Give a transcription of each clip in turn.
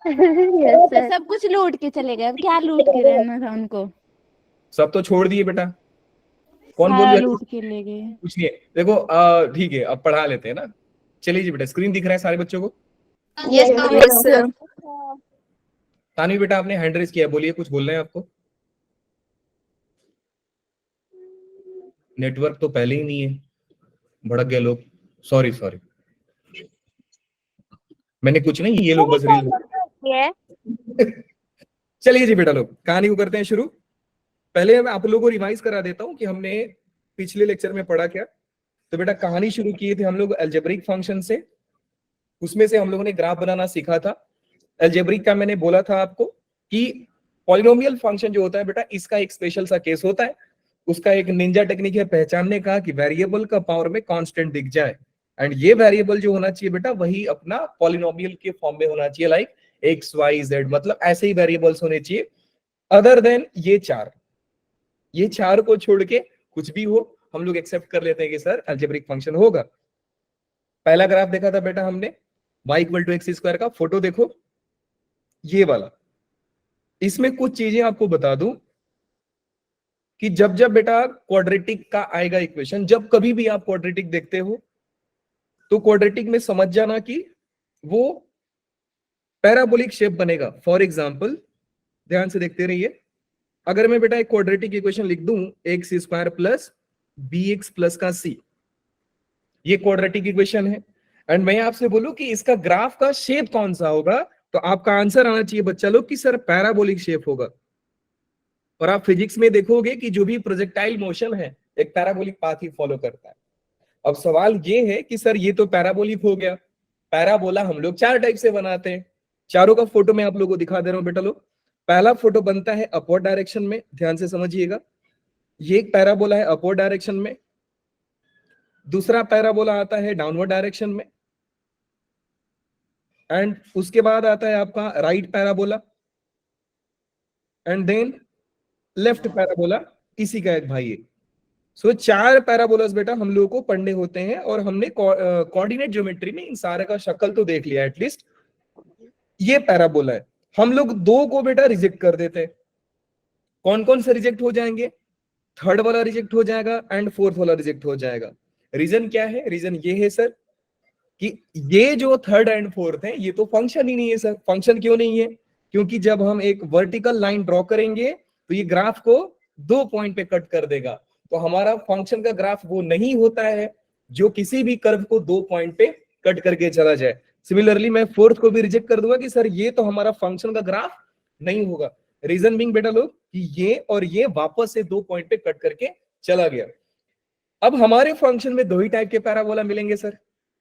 Yes sir. सब कुछ लूट के चले गए, अब क्या लूट के रहना था उनको। सब तो छोड़ दिए बेटा, कौन सारा बोलेगा लूट के ले गए। कुछ नहीं है। देखो ठीक है, अब पढ़ा लेते हैं ना। चलिए जी बेटा, स्क्रीन दिख रहा है सारे बच्चों को? Yes yes sir. Sir. Tanvi बेटा आपने हैंड रेज किया, बोलिए कुछ बोलना है आपको। नेटवर्क तो पहले ही नहीं है, भड़क गए लोग। सॉरी सॉरी, मैंने कुछ नहीं, ये लोग बस रील। चलिए जी बेटा लोग, कहानी को करते हैं शुरू। पहले मैं आप लोगों को रिवाइज करा देता हूं कि हमने पिछले लेक्चर में पढ़ा क्या। तो बेटा कहानी शुरू किए थे हम लोग अलजेब्रिक फंक्शन से, उसमें से हम लोगों ने ग्राफ बनाना सीखा था। अलजेब्रिक का मैंने बोला था आपको कि पॉलिनोमियल फंक्शन जो होता है बेटा, इसका एक स्पेशल सा केस होता है। उसका एक निंजा टेक्निक है पहचानने का कि वेरिएबल का पावर में कांस्टेंट दिख जाए, एंड ये वेरिएबल जो होना चाहिए बेटा वही अपना पॉलिनोमियल के फॉर्म में होना चाहिए, लाइक एक्स वाई जेड, मतलब ऐसे ही वेरिएबल्स होने चाहिए। अदर देन ये चार को छोड़ के कुछ भी हो हम लोग एक्सेप्ट कर लेते हैं कि सर अलजेब्रिक फंक्शन होगा। पहला ग्राफ देखा था बेटा हमने, y equal to x square का। फोटो देखो ये वाला। इसमें कुछ चीजें आपको बता दूं कि जब जब बेटा क्वाड्रेटिक का आएगा इक्वेशन, जब कभी भी आप क्वाड्रेटिक देखते हो तो क्वाड्रेटिक में समझ जाना कि वो पैराबोलिक शेप बनेगा। फॉर एग्जाम्पल ध्यान से देखते रहिए, अगर मैं बेटा एक क्वाड्रेटिक इक्वेशन लिख दूं x square plus B x plus का सी, ये क्वाड्रेटिक इक्वेशन है, एंड मैं आपसे बोलूं कि इसका ग्राफ का शेप कौन सा होगा, तो आपका आंसर आना चाहिए बच्चा लोग कि सर पैराबोलिक शेप होगा। और आप फिजिक्स में देखोगे कि जो भी प्रोजेक्टाइल मोशन है एक पैराबोलिक पाथ ही फॉलो करता है। अब सवाल ये है कि सर ये तो पैराबोलिक हो गया, पैराबोला हम लोग चार टाइप से बनाते हैं। चारों का फोटो मैं आप लोगों को दिखा दे रहा हूं बेटा लोग। पहला फोटो बनता है अपवर्ड डायरेक्शन में, ध्यान से समझिएगा, ये एक पैराबोला है अपवर्ड डायरेक्शन में। दूसरा पैराबोला आता है डाउनवर्ड डायरेक्शन में, एंड उसके बाद आता है आपका right parabola, and then left parabola, इसी का एक भाई है। सो चार पैराबोलास बेटा हम लोगों को पढ़ने होते हैं, और हमने कोऑर्डिनेट ज्योमेट्री में इन सारे का शक्ल तो देख लिया एटलीस्ट। ये पैराबोला है, हम लोग दो को बेटा रिजेक्ट कर देते हैं। कौन कौन से रिजेक्ट हो जाएंगे? थर्ड वाला रिजेक्ट हो जाएगा एंड फोर्थ वाला रिजेक्ट हो जाएगा। रीजन क्या है? रीजन ये है सर कि ये जो थर्ड एंड फोर्थ है ये तो फंक्शन ही नहीं है सर। फंक्शन क्यों नहीं है? क्योंकि जब हम एक वर्टिकल लाइन ड्रॉ करेंगे तो ये ग्राफ को दो पॉइंट पे कट कर देगा, तो हमारा फंक्शन का ग्राफ वो नहीं होता है जो किसी भी कर्व को दो पॉइंट पे कट करके चला जाए। सिमिलरली मैं फोर्थ को भी रिजेक्ट कर दूंगा कि सर ये तो हमारा फंक्शन का ग्राफ नहीं होगा। रीजन बिंग बेटा लोग कि ये और ये वापस से दो पॉइंट पे कट करके चला गया। अब हमारे फंक्शन में दो ही टाइप के पैराबोला मिलेंगे सर,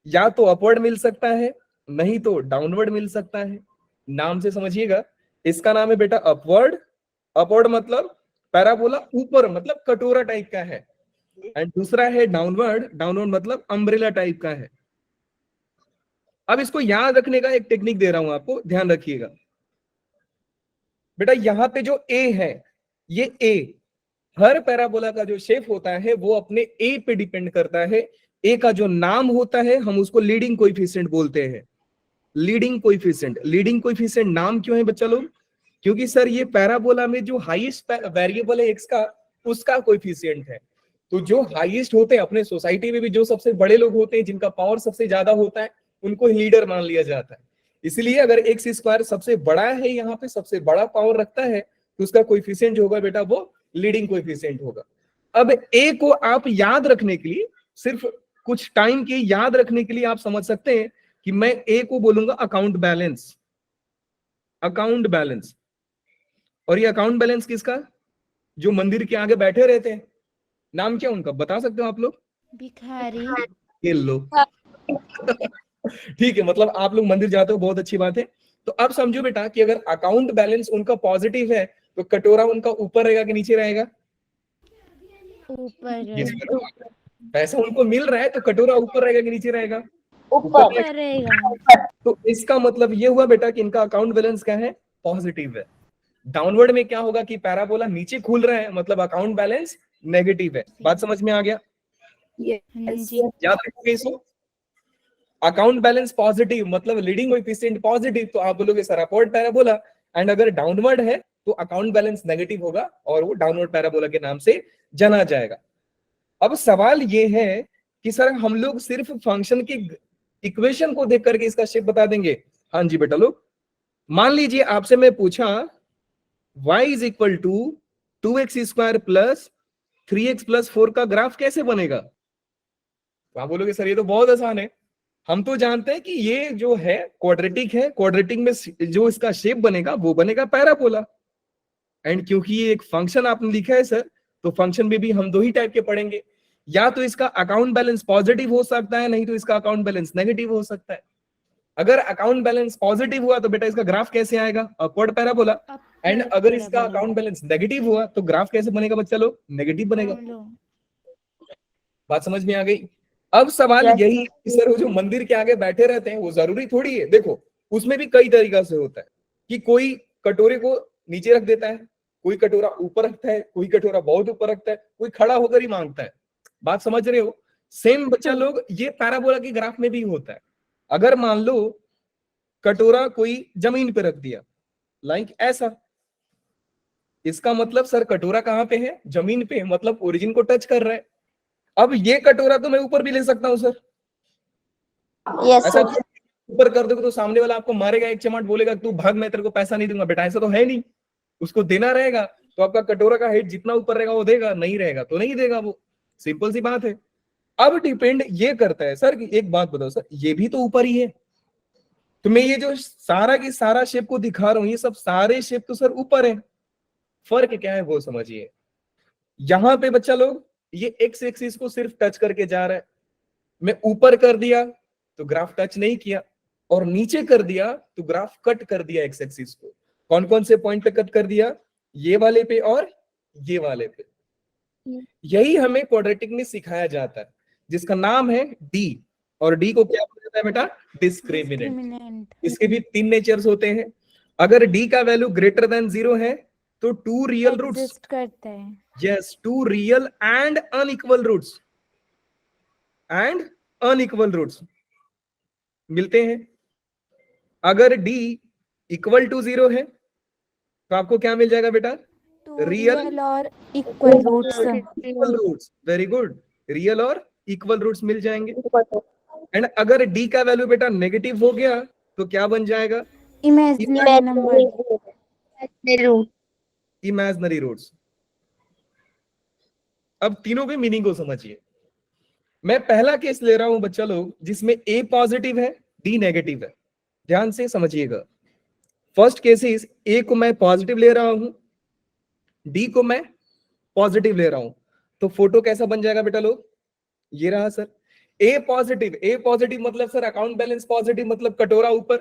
या तो अपवर्ड मिल सकता है, नहीं तो डाउनवर्ड मिल सकता है। नाम से समझिएगा, इसका नाम है बेटा अपवर्ड। अपवर्ड मतलब पैराबोला ऊपर, मतलब कटोरा टाइप का है, एंड दूसरा है डाउनवर्ड। डाउनवर्ड मतलब अम्ब्रेला टाइप का है। अब इसको याद रखने का एक टेक्निक दे रहा हूं आपको, ध्यान रखिएगा बेटा। यहां पे जो ए है, ये ए, हर पैराबोला का जो शेप होता है वो अपने ए पे डिपेंड करता है। ए का जो नाम होता है हम उसको लीडिंग कोएफिशिएंट बोलते हैं। लीडिंग कोएफिशिएंट, लीडिंग कोएफिशिएंट नाम क्यों है बच्चा लोग? क्योंकि सर ये पैराबोला में जो हाईएस्ट वेरिएबल है एक्स का, उसका कोएफिशिएंट है। तो जो हाईएस्ट होते हैं अपने सोसाइटी में भी, जो सबसे बड़े लोग होते हैं जिनका पावर सबसे ज्यादा होता है, उनको लीडर मान लिया जाता है। इसलिए अगर एक्स स्क्वायर सबसे बड़ा है, यहाँ पे सबसे बड़ा पावर रखता है, तो उसका कोएफिशिएंट जो होगा बेटा वो लीडिंग कोएफिशिएंट होगा। अब ए को आप याद रखने के लिए, सिर्फ कुछ टाइम के याद रखने के लिए आप समझ सकते हैं कि मैं ए को बोलूंगा अकाउंट बैलेंस। अकाउंट बैलेंस, और ये अकाउंट बैलेंस किसका? जो मंदिर के आगे बैठे रहते हैं, नाम क्या उनका बता सकते हो आप लोग? भिखारी। ये लो ठीक है, मतलब आप लोग मंदिर जाते हो, बहुत अच्छी बात है। तो अब समझो बेटा कि अगर अकाउंट बैलेंस उनका पॉजिटिव है तो कटोरा उनका ऊपर रहेगा कि नीचे रहेगा? ऊपर। पैसा उनको मिल रहा है तो कटोरा ऊपर रहेगा कि नीचे रहेगा? ऊपर रहेगा। तो इसका मतलब ये हुआ बेटा कि इनका अकाउंट बैलेंस क्या है? पॉजिटिव है। डाउनवर्ड में क्या होगा कि पैराबोला नीचे खुल रहा है, मतलब अकाउंट बैलेंस नेगेटिव है। बात समझ में आ गया? हाँ जी। याद रखोगे इसको? अकाउंट बैलेंस पॉजिटिव मतलब लीडिंग कोएफिशिएंट पॉजिटिव, तो आप बोलोगे सर अपवर्ड पैराबोला। एंड अगर डाउनवर्ड है तो अकाउंट बैलेंस नेगेटिव होगा और वो डाउनवर्ड पैराबोला के नाम से जाना जाएगा। अब सवाल ये है कि सर हम लोग सिर्फ फंक्शन की इक्वेशन को देख करके इसका शेप बता देंगे? हाँ जी बेटा लोग, मान लीजिए आपसे मैं पूछा y is equal to 2x square plus 3x plus 4 का ग्राफ कैसे बनेगा? तो आप बोलोगे सर ये तो बहुत आसान है, हम तो जानते हैं कि ये जो है क्वाड्रेटिक है, क्वाड्रेटिक में जो इसका शेप बनेगा वो बनेगा पैराबोला। एंड क्योंकि ये एक फंक्शन आपने लिखा है सर, तो फंक्शन में भी हम दो ही टाइप के पढ़ेंगे, या तो इसका अकाउंट बैलेंस पॉजिटिव हो सकता है, नहीं तो इसका अकाउंट बैलेंस नेगेटिव हो सकता है। अगर अकाउंट बैलेंस पॉजिटिव हुआ तो बेटा इसका ग्राफ कैसे आएगा? Upward parabola. एंड अगर इसका अकाउंट बैलेंस नेगेटिव हुआ तो ग्राफ कैसे बनेगा बच्चा लोग? नेगेटिव बनेगा। बात समझ में आ गई? अब सवाल यही कि सर वो जो मंदिर के आगे बैठे रहते हैं वो जरूरी थोड़ी है, देखो उसमें भी कई तरीका से होता है कि कोई कटोरे को नीचे रख देता है, कोई कटोरा ऊपर रखता है, कोई कटोरा बहुत ऊपर रखता है, कोई खड़ा होकर ही मांगता है। बात समझ रहे हो? सेम बच्चा लोग ये पैराबोला के ग्राफ में भी होता है। अगर मान लो कटोरा कोई जमीन पे रख दिया लाइक ऐसा, इसका मतलब सर कटोरा कहां पे है? जमीन पे, मतलब ओरिजिन को टच कर रहा है। अब ये कटोरा तो मैं ऊपर भी ले सकता हूं सर, ऐसा ऊपर कर दोगे तो सामने वाला आपको मारेगा, एक चमाट बोलेगा तू भाग मैं तेरे को पैसा नहीं दूंगा। बेटा ऐसा तो है नहीं, उसको देना रहेगा तो आपका कटोरा का हेड जितना ऊपर रहेगा वो देगा, नहीं रहेगा तो नहीं देगा, वो सिंपल सी बात है। अब डिपेंड ये करता है सर कि एक बात बताओ सर, ये भी तो ऊपर ही है, तो मैं ये जो सारा की सारा शेप को दिखा रहा हूं ये सब सारे शेप तो सर ऊपर है, फर्क क्या है वो समझिए। यहां पे बच्चा लोग ये एक्स एक्सिस को सिर्फ टच करके जा रहा है, मैं ऊपर कर दिया तो ग्राफ टच नहीं किया, और नीचे कर दिया तो ग्राफ कट कर दिया एक्स एक्सिस को। कौन कौन से पॉइंट पे कट कर दिया? ये वाले पे और ये वाले पे। यही हमें क्वाड्रेटिक में सिखाया जाता है जिसका नाम है डी, और डी को क्या बोला जाता है बेटा? डिस्क्रिमिनेंट। इसके भी तीन नेचर्स होते हैं। अगर डी का वैल्यू ग्रेटर देन 0 है तो टू रियल रूट्स करते हैं। Yes, two real and unequal roots, and unequal roots मिलते हैं। अगर डी इक्वल टू 0 है तो आपको क्या मिल जाएगा बेटा? रियल और equal roots. Very good, real और इक्वल रूट्स मिल जाएंगे। एंड अगर डी का वैल्यू बेटा नेगेटिव हो गया तो क्या बन जाएगा? Imaginary number, imaginary roots. अब तीनों के मीनिंग को समझिए। मैं पहला केस ले रहा हूं बच्चा लोग जिसमें ए पॉजिटिव है डी नेगेटिव है, ध्यान से समझिएगा। फर्स्ट केसेस ए को मैं पॉजिटिव ले रहा हूं, डी को मैं पॉजिटिव ले रहा हूं, तो फोटो कैसा बन जाएगा बेटा लोग? ये रहा सर ए पॉजिटिव मतलब सर अकाउंट बैलेंस पॉजिटिव मतलब कटोरा ऊपर।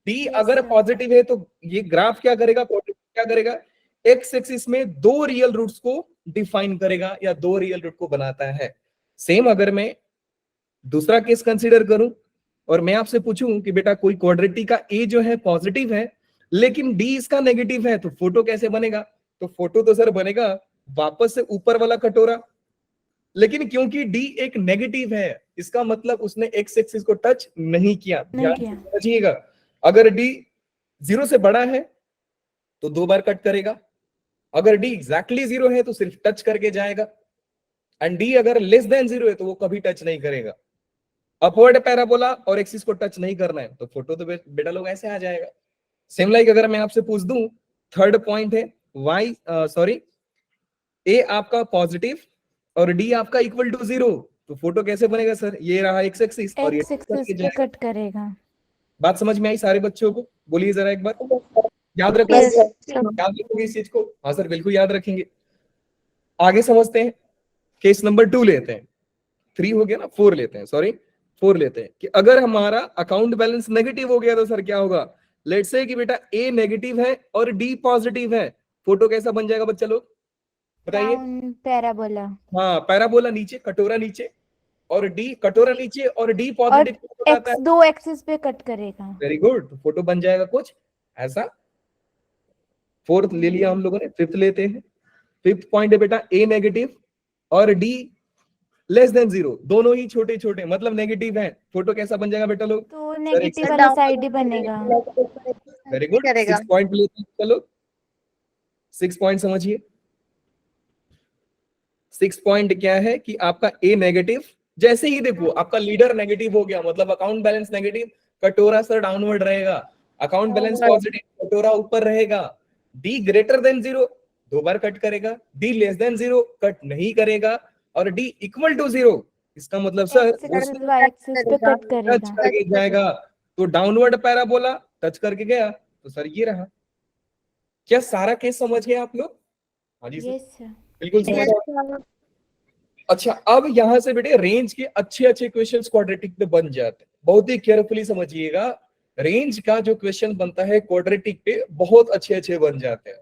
डी अगर पॉजिटिव है तो ये ग्राफ क्या करेगा? क्या करेगा? एक्स एक्सिस में दो रियल रूट्स को डिफाइन करेगा या दो रियल रूट को बनाता है। सेम अगर मैं दूसरा केस कंसीडर करूं और मैं आपसे पूछूं कि बेटा कोई क्वाड्रेटिक का ए जो है पॉजिटिव है लेकिन डी इसका नेगेटिव है, तो फोटो कैसे बनेगा? तो फोटो तो सर बनेगा वापस से ऊपर वाला कटोरा, लेकिन क्योंकि डी एक नेगेटिव है इसका मतलब उसने एक्स एक्सिस को टच नहीं किया। ध्यान से समझिएगा, अगर डी 0 से बड़ा है तो दो बार कट करेगा, अगर डी एग्जैक्टली 0 है तो सिर्फ टच करके जाएगा, एंड डी अगर लेस देन 0 है तो वो कभी टच नहीं करेगा। अपवर्ड पैराबोला और एक्सिस को टच नहीं करना है तो फोटो तो बेटा लोग ऐसे आ जाएगा। सेम लाइक अगर मैं आपसे पूछ दूं, थर्ड पॉइंट है ए आपका पॉजिटिव और डी आपका इक्वल टू 0, तो फोटो कैसे बनेगा सर? ये रहा एक्स एक्सिस और ये कट करेगा। बात समझ में आई सारे बच्चों को? बोलिए जरा एक बार, याद रखेंगे? याद रखोगे इस चीज को? हाँ सर बिल्कुल याद रखेंगे। आगे समझते हैं, केस नंबर 2 लेते हैं, 3 हो गया ना, 4 लेते हैं, सॉरी 4 लेते हैं कि अगर हमारा अकाउंट बैलेंस नेगेटिव हो गया तो सर क्या होगा? लेट्स से कि बेटा ए नेगेटिव है और डी पॉजिटिव है, फोटो कैसा बन जाएगा बच्चा लोग बताइए? पैराबोला। हाँ पैराबोला, नीचे कटोरा नीचे और डी कटोरा नीचे और डी पॉजिटिव एक्स दो एक्सिस पे कट करेगा। वेरी गुड, तो फोटो बन जाएगा कुछ ऐसा। फोर्थ ले लिया हम लोगों ने, फिफ्थ लेते हैं। फिफ्थ पॉइंट है बेटा ए नेगेटिव और डी लेस देन 0, दोनों ही छोटे छोटे मतलब नेगेटिव है। फोटो कैसा बन जाएगा बेटा लोग? तो सर नेगेटिव वाला साइड ही बनेगा। वेरी गुड, 6 पॉइंट लेते हैं। चलो 6 पॉइंट समझिए। 6 पॉइंट क्या है कि आपका ए नेगेटिव, जैसे ही देखो आपका लीडर नेगेटिव हो गया मतलब अकाउंट बैलेंस नेगेटिव, कटोरा सर डाउनवर्ड रहेगा। अकाउंट बैलेंस पॉजिटिव, कटोरा ऊपर रहेगा। डी ग्रेटर देन 0 2 बार कट करेगा, डी लेस देन 0 कट नहीं करेगा, और डी इक्वल टू 0 इसका मतलब सर एक्सिस वाई एक्सिस पे कट टच करेगा। करके जाएगा। तो डाउनवर्ड पैराबोला टच करके गया, तो सर ये रहा। क्या सारा केस समझ गए आप लोग? हाँ जी सर, यस सर। बिल्कुल समझ गए। अच्छा, अब यहां से बेटे रेंज के अच्छे अच्छे क्वेश्चंस क्वाड्रेटिक पे बन जाते हैं। बहुत ही केयरफुली समझिएगा, रेंज का जो क्वेश्चन बनता है क्वाड्रेटिक पे बहुत अच्छे अच्छे बन जाते हैं।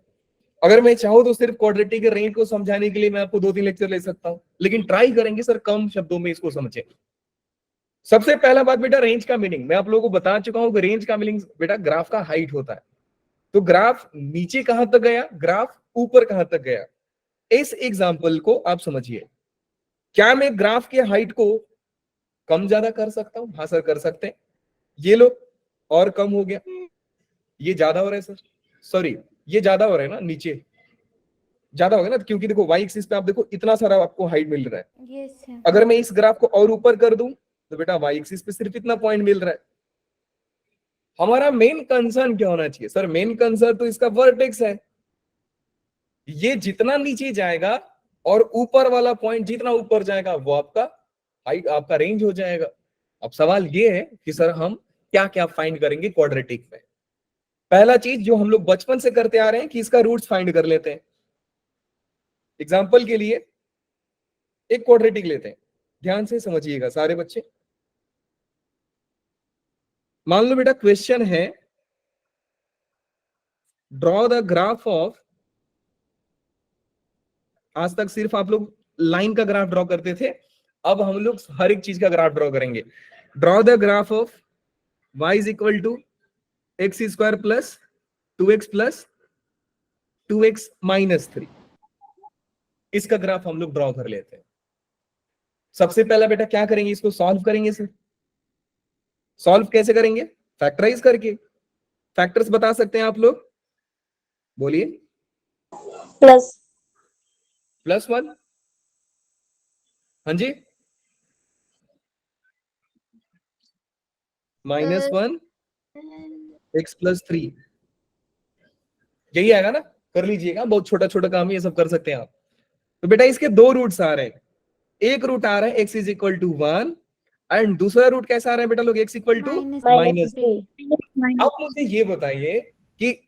अगर मैं चाहूँ तो सिर्फ क्वाड्रेटिक के रेंज को समझाने के लिए मैं आपको 2-3 लेक्चर ले सकता हूँ, लेकिन ट्राई करेंगे सर कम शब्दों में इसको समझे। सबसे पहला बात बेटा, रेंज का मीनिंग मैं आप लोगों को बता चुका हूं कि रेंज का मीनिंग बेटा ग्राफ का हाइट होता है। तो ग्राफ नीचे कहां तक गया, ग्राफ ऊपर कहां तक गया। इस एग्जांपल को आप समझिए। क्या मैं ग्राफ के हाइट को कम ज्यादा कर सकता हूं? हाँ सर कर सकते हैं। ये लो, और कम हो गया, ये ज्यादा हो रहा है सर, सॉरी ये ज्यादा हो रहा है ना, नीचे ज्यादा हो गया ना, क्योंकि देखो वाई एक्सिस पे आप देखो इतना सारा आपको हाइट मिल रहा है। Yes sir. अगर मैं इस ग्राफ को और ऊपर कर दूं तो बेटा वाई एक्सिस पे सिर्फ इतना पॉइंट मिल रहा है। हमारा मेन कंसर्न क्या होना चाहिए सर? मेन कंसर्न तो इसका वर्टेक्स है। ये जितना नीचे जाएगा और ऊपर वाला पॉइंट जितना ऊपर जाएगा वो आपका हाइट, आपका रेंज हो जाएगा। अब सवाल ये है कि सर हम क्या क्या फाइंड करेंगे क्वाड्रेटिक में। पहला चीज जो हम लोग बचपन से करते आ रहे हैं कि इसका रूट्स फाइंड कर लेते हैं। एग्जाम्पल के लिए एक क्वाड्रेटिक लेते हैं, ध्यान से समझिएगा सारे बच्चे। मान लो बेटा क्वेश्चन है, ड्रॉ द ग्राफ ऑफ, आज तक सिर्फ आप लोग लाइन का ग्राफ ड्रॉ करते थे, अब हम लोग हर एक चीज का ग्राफ ड्रॉ करेंगे। Draw the graph of y is equal to x square plus 2x plus 2x minus 3। इसका ग्राफ हम लोग ड्रॉ कर लेते हैं। सबसे पहला बेटा क्या करेंगे, इसको सॉल्व करेंगे सर। सॉल्व कैसे करेंगे? फैक्टराइज करके। फैक्टर्स बता सकते हैं आप लोग? बोलिए। ++1, हाँ जी, -1 x प्लस 3, यही आएगा ना? कर लीजिएगा, बहुत छोटा छोटा काम है, ये सब कर सकते हैं आप। तो बेटा इसके दो रूट्स आ रहे हैं। एक रूट आ रहा है x is equal to 1 and दूसरा रूट कैसा आ रहा है बेटा लोग, x इक्वल टू -3। अब मुझे ये बताइए कि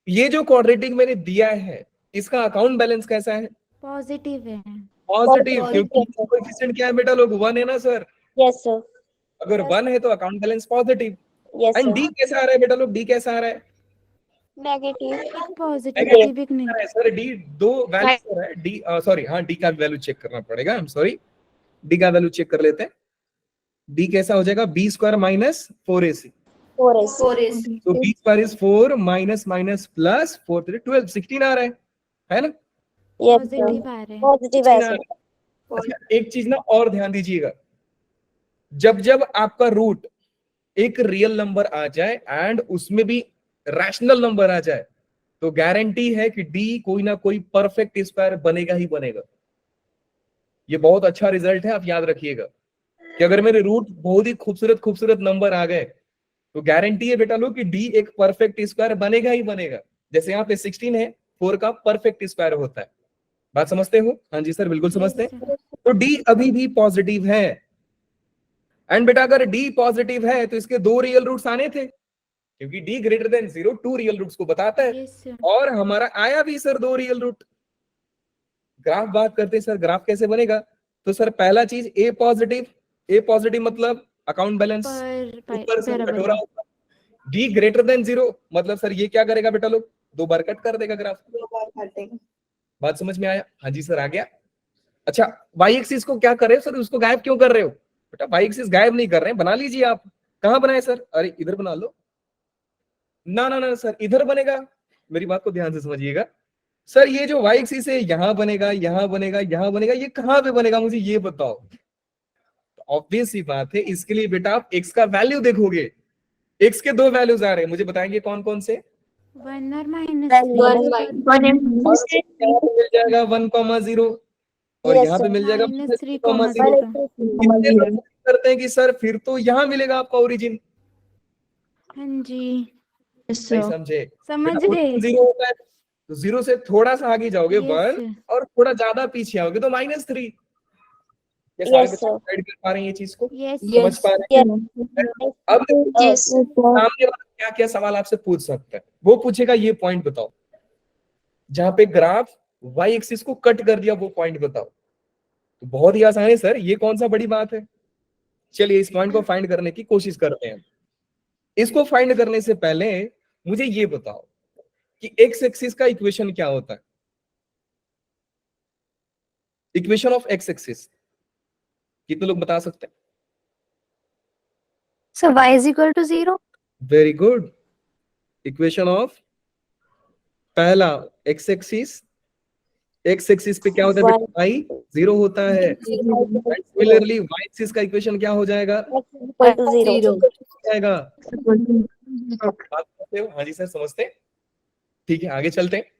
ये जो क्वाड्रेटिक मैंने दिया है इसका अकाउंट बैलेंस कैसा है? पॉजिटिव है। पॉजिटिव, क्योंकि कोएफिशिएंट क्या है बेटा लोग, 1 है ना सर। Yes sir. अगर 1 है तो account balance positive. Yes and sir. D कैसा आ रहा है बेटा लोग, डी कैसा आ रहा है? नेगेटिव। एक पॉजिटिव नेगेटिव एक नहीं। है सर। डी दो वैल्यू पर है, डी सॉरी हाँ डी का वैल्यू चेक करना पड़ेगा, आई एम सॉरी, डी का वैल्यू चेक कर लेते हैं। डी कैसा हो जाएगा, B square minus 4ac। 4ac। तो b square is 4 minus minus plus 4 3 12 16 आ रहा है ना? यस पॉजिटिव आ रहे हैं। पॉजिटिव है 16 आ सर। रहा है। अच्छा एक चीज ना और ध्यान दीजिएगा, जब जब आपका रूट एक रियल नंबर आ जाए एंड उसमें भी रैशनल नंबर आ जाए तो गारंटी है कि डी कोई ना कोई परफेक्ट स्क्वायर बनेगा ही बनेगा। ये बहुत अच्छा रिजल्ट है, आप याद रखिएगा कि अगर मेरे रूट बहुत ही खूबसूरत खूबसूरत नंबर आ गए तो गारंटी है बेटा लोग कि डी एक परफेक्ट स्क्वायर बनेगा ही बनेगा। जैसे यहाँ पे 16 है, 4 का परफेक्ट स्क्वायर होता है। बात समझते हो? हाँ जी सर बिल्कुल समझते हैं। तो डी अभी भी पॉजिटिव है। एंड बेटा अगर डी पॉजिटिव है तो इसके दो रियल रूट्स आने थे, क्योंकि D greater than 0 2 real roots को बताता है। Yes sir. और हमारा आया भी सर 2 रियल रूट। ग्राफ बात करते हैं सर, ग्राफ कैसे बनेगा? तो सर पहला चीज ए पॉजिटिव मतलब अकाउंट बैलेंस ऊपर से कटोरा होगा। डी ग्रेटर देन 0 मतलब सर ये क्या करेगा बेटा लोग, 2 बार कट कर देगा ग्राफ। बात समझ में आया? हाँ जी सर आ गया। अच्छा वाई एक्सिस को क्या कर रहे हो सर, उसको गायब क्यों कर रहे हो? बेटा वाई एक्सिस गायब नहीं कर रहे हैं, बना लीजिए आप। कहां बनाए सर? अरे इधर बना लो ना ना ना सर, इधर बनेगा। मेरी बात को ध्यान से समझिएगा सर, ये जो वाई एक्सिस है यहां बनेगा, यहां बनेगा, यहां बनेगा, ये कहां पे बनेगा मुझे ये बताओ। ऑब्वियस सी बात है, इसके लिए बेटा आप x का वैल्यू देखोगे। x के दो वैल्यूज आ रहे हैं, मुझे बताएंगे कौन कौन से। 1 और -3 यहाँ पे मिल जाएगा 1,0 और यहाँ पे मिल जाएगा -3,0 कितने लोग करते हैं कि सर फिर तो यहाँ मिलेगा आपका ओरिजिन, हाँ जी नहीं समझे? समझ बेटा गए। origin 0 होता है, तो 0 से थोड़ा सा आगे जाओगे Yes, 1 sir. और थोड़ा ज्यादा पीछे आओगे तो -3। ये Yes, सारे sir. गाइड कर पा रहे हैं ये चीज को, Yes, समझ पा रहे हैं? अब Yes. सामने वाला क्या क्या सवाल आपसे पूछ सकता है, वो पूछेगा ये पॉइंट बताओ, जहां पे ग्राफ y एक्सिस को कट कर दिया वो पॉइंट बताओ। तो बहुत ही आसान है सर, ये कौन सा बड़ी बात है। चलिए इस पॉइंट को फाइंड करने की कोशिश करते हैं। इसको फाइंड करने से पहले मुझे ये बताओ कि x एक्सिस का इक्वेशन क्या होता है। इक्वेशन ऑफ x एक्सिस कितने लोग बता सकते हैं? So y is equal to 0. Very good. Equation of पहला x एक्सिस पे क्या होता है बेटा? y 0 होता है। सिमिलरली y एक्सिस का इक्वेशन क्या हो जाएगा? Equal to 0. जाएगा। बात करते हो? हाँ जी सर समझते हैं। ठीक है आगे चलते हैं।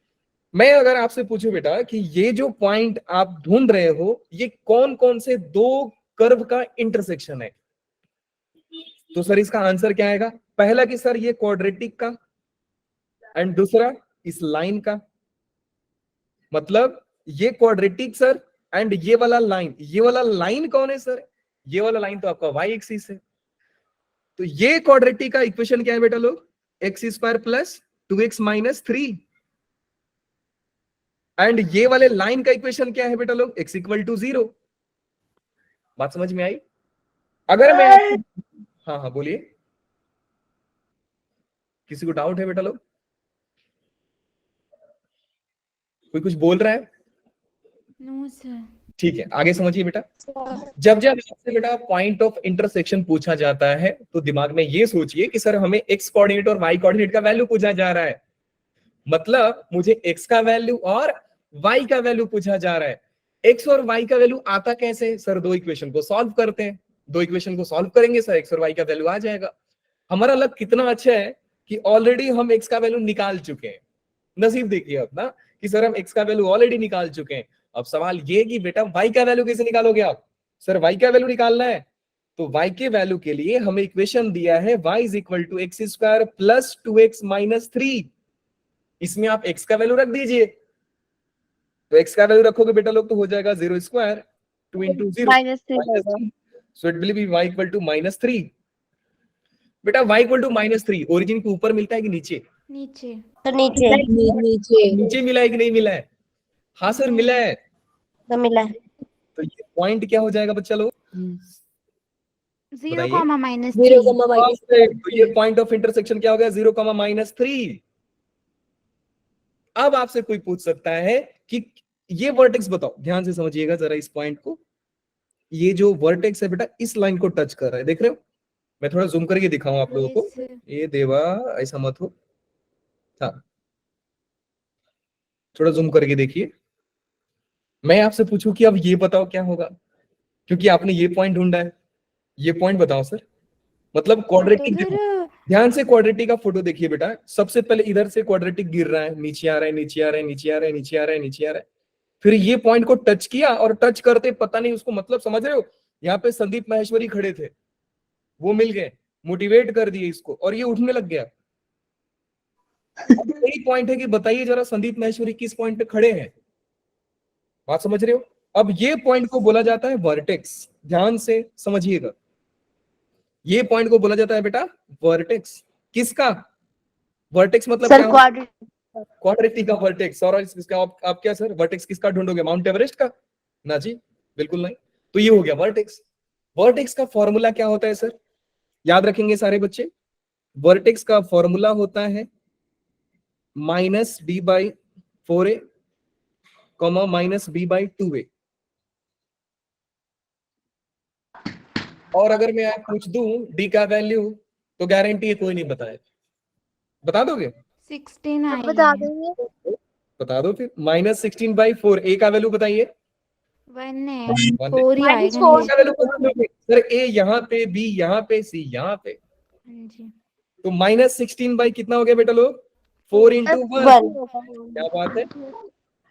मैं अगर आपसे पूछूं बेटा कि ये जो पॉइंट आप ढूंढ रहे हो ये कौन कौन से दो कर्व का इंटरसेक्शन है, तो सर इसका आंसर क्या आएगा? पहला कि सर ये क्वाड्रेटिक का एंड दूसरा इस लाइन का। मतलब ये क्वाड्रेटिक सर एंड ये वाला लाइन कौन है सर? ये वाला लाइन तो आपका y एक्सिस है। तो ये क्वाड्रेटिक का इक्वेशन क्या है बेटा लोग? x² plus 2x minus 3। And ये वाले लाइन का इक्वेशन क्या है बेटा लोग? x equal to 0। बात समझ में आई? अगर मैं हाँ हाँ बोलिए, किसी को डाउट है बेटा लोग? कोई कुछ बोल रहा है? No sir. ठीक है आगे समझिए बेटा। जब जब आपसे बेटा पॉइंट ऑफ इंटरसेक्शन पूछा जाता है तो दिमाग में ये सोचिए कि सर हमें x कोऑर्डिनेट और y कोऑर्डिनेट का वैल्यू पूछा जा रहा है। मतलब मुझे x का वैल्यू और y का वैल्यू पूछा जा रहा है। x और y का वैल्यू आता कैसे? सर दो इक्वेशन को सॉल्व करते हैं, दो इक्वेशन को सॉल्व करेंगे सर x और y का वैल्यू आ जाएगा। हमारा लक कितना अच्छा है कि ऑलरेडी हम x का वैल्यू निकाल चुके हैं। नसीब देखिए अपना कि सर हम x का वैल्यू ऑलरेडी निकाल चुके हैं। अब सवाल ये कि बेटा y का वैल्यू कैसे निकालोगे आप? सर y का वैल्यू निकालना है तो y के वैल्यू के लिए हमें इक्वेशन दिया है y is equal to x² plus 2x minus 3। इसमें आप x का वैल्यू रख दीजिए, तो x का वैल्यू रखोगे बेटा लोग तो हो जाएगा 0² 2 into 0 -3। So it will be y equal to -3। बेटा y इक्वल टू -3 ओरिजिन के ऊपर मिलता है कि नीचे? नीचे। तो नीचे नीचे मिला है कि नहीं मिला है? हाँ सर मिला है। तो मिला है। तो ये पॉइंट क्या हो जाएगा बच्चा लोग? 0, बताइए। -3। तो ये पॉइंट ऑफ इंटरसेक्शन क्या हो गया? 0, -3। अब आपसे कोई पूछ सकता है कि ये वर्टेक्स बताओ, ध्यान से समझिएगा जरा इस पॉइंट को। ये जो वर्टेक्स है बेटा इस लाइन को टच कर रहा है, देख रहे हो? मैं थोड़ा जूम करके दिखाऊं आप लोगों को। Yes, ये देवा ऐसा मत हो, हाँ थोड़ा जूम करके देखिए। मैं आपसे पूछूं कि अब ये बताओ क्या होगा, क्योंकि आपने ये पॉइंट ढूंढा है। ये पॉइंट बताओ सर। मतलब तो क्वाड्रेटिक, फिर ध्यान से क्वाड्रेटिक का फोटो देखिए बेटा। सबसे पहले इधर से क्वाड्रेटिक गिर रहा है, नीचे आ रहा है, नीचे आ रहा है, नीचे आ रहा है, नीचे आ रहा है, नीचे आ रहा है। फिर ये पॉइंट को टच किया और टच करते पता नहीं उसको, मतलब समझ रहे हो? यहाँ पे संदीप माहेश्वरी खड़े थे, वो मिल गए, मोटिवेट कर दिए इसको और ये उठने लग गया। यही पॉइंट है कि बताइए जरा संदीप माहेश्वरी किस पॉइंट पे खड़े हैं? बात समझ रहे हो? अब ये पॉइंट को बोला जाता है वर्टेक्स। ध्यान से समझिएगा, ये पॉइंट को बोला जाता है बेटा वर्टेक्स। किसका वर्टेक्स? मतलब सर क्या? क्वाड्रेटिक का वर्टेक्स। और इसका आप क्या सर वर्टेक्स किसका ढूंढोगे? माउंट एवरेस्ट का? ना जी बिल्कुल नहीं। तो ये हो गया वर्टेक्स। वर्टेक्स का फॉर्मूला क्या होता है सर? याद रखेंगे सारे बच्चे। वर्टेक्स का फॉर्मूला होता है -b/4a, -b/2a। और अगर मैं आप पूछ दूं डी का वैल्यू तो गारंटी है कोई नहीं बताए। बता दोगे? 16 आई बता है। देंगे। बता दो फिर। -16/4 a का वैल्यू बताइए। 1 है, One 4 ही Minus आएगा four. नहीं। का वैल्यू कौन सा लोगे? सर ए यहाँ पे, बी यहाँ पे, सी यहाँ पे, हाँ जी। तो -16 बाई कितना हो गया बेटा लोग? 4 into 1। One. क्या बात है?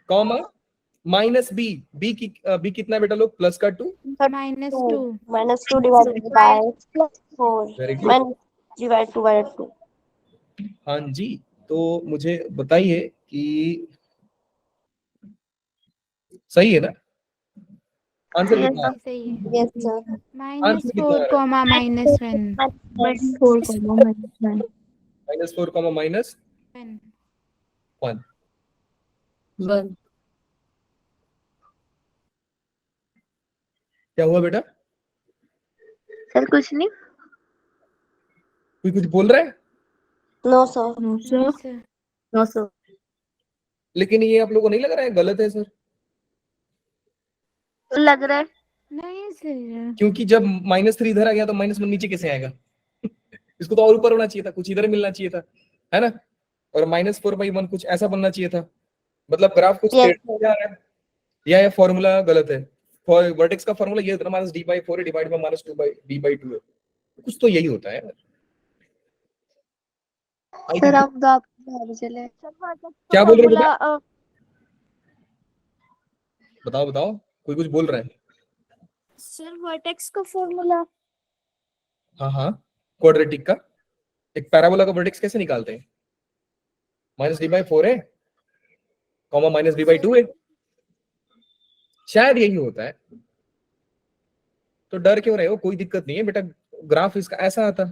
कॉमा माइनस बी, बी कितना बेटा लोग? प्लस का 2। -2 -2 divided by 4. Very good. Minus divided 2 by 2. हाँ जी, तो मुझे बताइए कि सही है ना? आंसर Yes, कितना? सही है। Yes, sir. आंसर कितना आ -4, रहा है? -1 -4, -1. -4 -1। 1 1 क्या हुआ बेटा? सर कुछ नहीं. कोई कुछ बोल रहा है? No, sir. No, sir. Sir. No, sir. लेकिन ये आप लोगों को नहीं लग रहा है गलत है सर? लग रहा है. नहीं सर, क्योंकि जब -3 इधर आ गया तो -1 नीचे कैसे आएगा? इसको तो और ऊपर होना चाहिए था, कुछ इधर मिलना चाहिए था, है ना? और -4/1 कुछ ऐसा बनना चाहिए था। मतलब ग्राफ कुछ Yes, टेढ़ा जा रहा है, या ये फॉर्मूला गलत है। वर्टेक्स का फॉर्मूला ये होता है ना, -d/4 डिवाइड बाय -2b/2 है। कुछ तो यही होता है। सर आप तो आप चले. क्या बोल रहे हो बेटा? बताओ बताओ, कोई कुछ बोल रहा है? सर वर्टेक्स का फॉर्मूला. हाँ, क्वाड्रेटिक का। एक पैराबोला का वर्टेक्स कैसे निकालते हैं? -d/4 है, कॉमा -b/2 है, शायद यही होता है। तो डर क्यों रहे हो? कोई दिक्कत नहीं है बेटा, ग्राफ इसका ऐसा आता,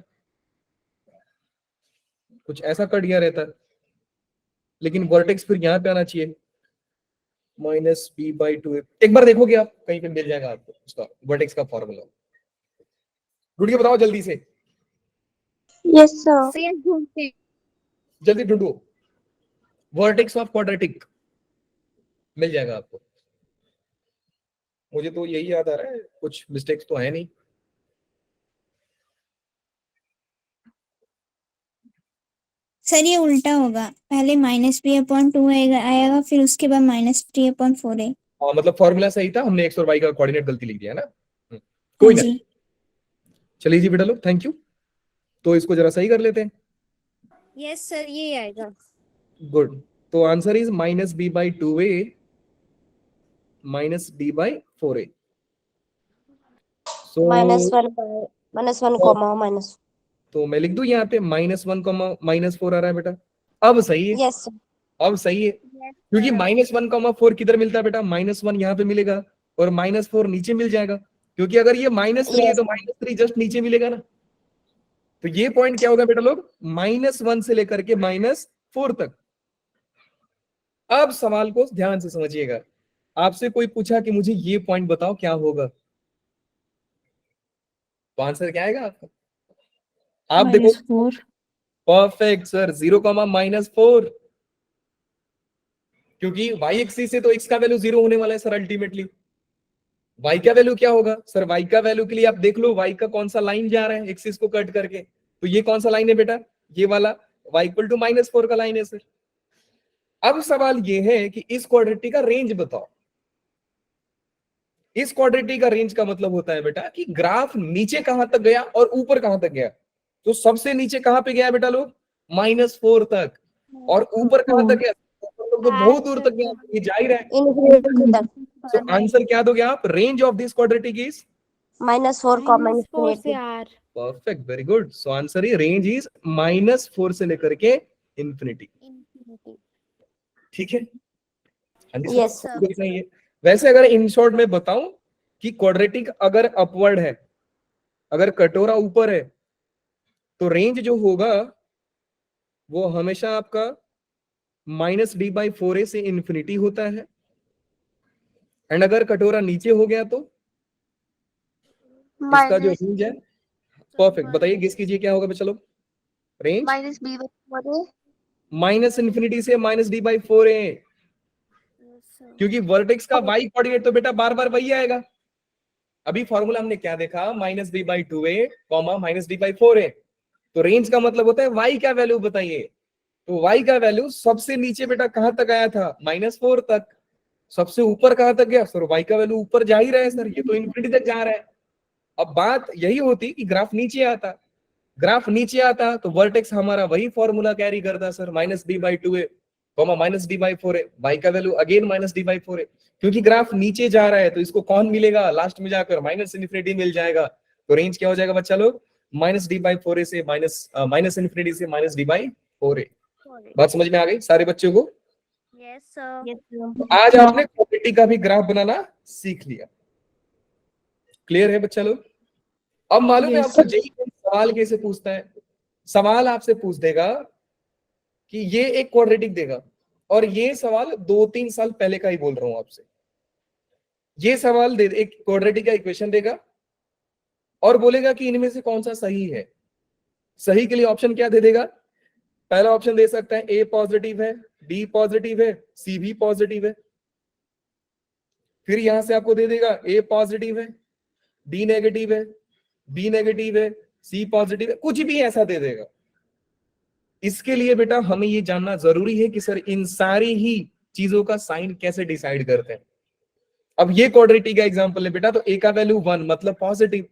कुछ ऐसा कट गया रहता, लेकिन वर्टेक्स फिर यहाँ पे आना चाहिए, -b/2। एक बार देखोगे आप, कहीं पे मिल जाएगा आपको उसका वर्टेक्स का फॉर्मूला। ढूंढ के बताओ जल्दी से, यस सर. जल्दी ढूंढो, वर्टेक्स ऑफ क्वाड्रेटिक मिल जाएगा आपको। मुझे तो यही याद आ रहा है, कुछ मिस्टेक्स तो है नहीं। सर ये उल्टा होगा, पहले -b/2 आएगा फिर उसके बाद -t/4 है। मतलब फॉर्मूला सही था, हमने x और y का कोऑर्डिनेट गलती लिख दिया ना। कोई ना, जी चलिए जी बेटा लोग, थैंक यू। तो इसको जरा सही कर लेते हैं। यस सर ये आएगा। गुड। तो answer is -b/2a -d/4a। So -1 comma minus. तो मैं लिख दूं यहाँ पे -1 -4 आ रहा है बेटा। अब सही है, Yes, sir. अब सही है, क्योंकि -1 4 किधर मिलता है बेटा? -1 यहाँ पे मिलेगा और -4 नीचे मिल जाएगा, क्योंकि अगर ये -3 है Yes, तो -3 जस्ट नीचे मिलेगा ना। तो ये पॉइंट क्या होगा बेटा लोग? -1 से लेकर के -4 तक। अब सवाल को ध्यान से समझिएगा। आपसे कोई पूछा कि मुझे ये पॉइंट बताओ क्या होगा, तो आंसर क्या आएगा आपका? आप देखो, -4 परफेक्ट सर, 0, -4, क्योंकि y एक्सिस से तो x का वैल्यू 0 होने वाला है सर अल्टीमेटली। y का वैल्यू क्या होगा सर? y का वैल्यू के लिए आप देख लो y का कौन सा लाइन जा रहा है एक्सिस को कट करके। तो ये कौन सा लाइन है बेटा? ये वाला y = -4 का लाइन है सर। अब सवाल ये है कि इस क्वाड्रेटिक का रेंज बताओ। इस क्वाड्रेटिक का रेंज का मतलब होता है बेटा कि ग्राफ नीचे कहां तक गया और ऊपर कहां तक गया। तो सबसे नीचे कहां पे गया बेटा लोग? -4 तक। और ऊपर कहां तक गया? तो बहुत दूर तक गया, ये जा ही रहा है। Infinity तक. So आंसर क्या दोगे आप? Range of this quadratic is -4 comma -4 से infinity. R। Perfect, very good. So answer he range is -4 से लेकर के इंफिनिटी। ठीक है? हाँ जी, Yes, सब कुछ सही है। वैसे अगर इन शॉर्ट में बताऊं कि क्वाड्रेटिक अगर अपवर्ड है, अगर कटोरा ऊपर है, तो रेंज जो होगा वो हमेशा आपका -d/4a से इंफिनिटी होता है। एंड अगर कटोरा नीचे हो गया तो इसका जो रेंज है, परफेक्ट, बताइए गेस कीजिए क्या होगा? चलो रेंज -b/4a. -इंफिनिटी से -d/4a, क्योंकि वर्टेक्स का y कोऑर्डिनेट तो बेटा बार बार वही आएगा। अभी फॉर्मूला हमने क्या देखा? -b/2a, -d/4a। तो रेंज का मतलब होता है y का वैल्यू बताइए। तो y का वैल्यू सबसे नीचे बेटा कहां तक आया था? -4 तक। सबसे ऊपर कहां तक गया सर? y का वैल्यू ऊपर जा ही रहा है सर, ये तो इन्फिनिटी तक जा रहा है। अब बात यही होती कि ग्राफ नीचे आता, ग्राफ नीचे आता तो वर्टेक्स हमारा वही फॉर्मूला कैरी करता सर, -d/2a, -d/4a, y का वैल्यू अगेन -d/4a। क्योंकि ग्राफ नीचे जा रहा है तो इसको कौन मिलेगा? लास्ट में जाकर -इन्फिनिटी मिल जाएगा। तो रेंज क्या हो जाएगा बच्चा लोग? -d/4a से -इन्फिनिटी से -d/4a। बात समझ में आ गई सारे बच्चों को? Yes sir. तो आज आपने क्वाड्रेटिक का भी ग्राफ बनाना सीख लिया। क्लियर है बच्चा लोग? अब मालूम है Yes, आपको जेई सवाल कैसे पूछता है? सवाल आपसे पूछ देगा कि ये एक क्वाड्रेटिक देगा, और ये सवाल 2-3 साल पहले का ही बोल रहा हूं आपसे। ये सवाल दे, एक क्वाड्रेटिक का इक्वेशन देगा और बोलेगा कि इनमें से कौन सा सही है। सही के लिए ऑप्शन क्या दे देगा? पहला ऑप्शन दे सकता है ए पॉजिटिव है, बी पॉजिटिव है, सी भी पॉजिटिव है। फिर यहां से आपको दे देगा ए पॉजिटिव है, डी नेगेटिव है, बी नेगेटिव है, सी पॉजिटिव है, कुछ भी ऐसा दे देगा। इसके लिए बेटा हमें ये जानना जरूरी है कि सर इन सारी ही चीजों का साइन कैसे डिसाइड करते हैं। अब ये क्वाड्रेटिक का एग्जांपल है बेटा, तो ए का वैल्यू 1 मतलब पॉजिटिव,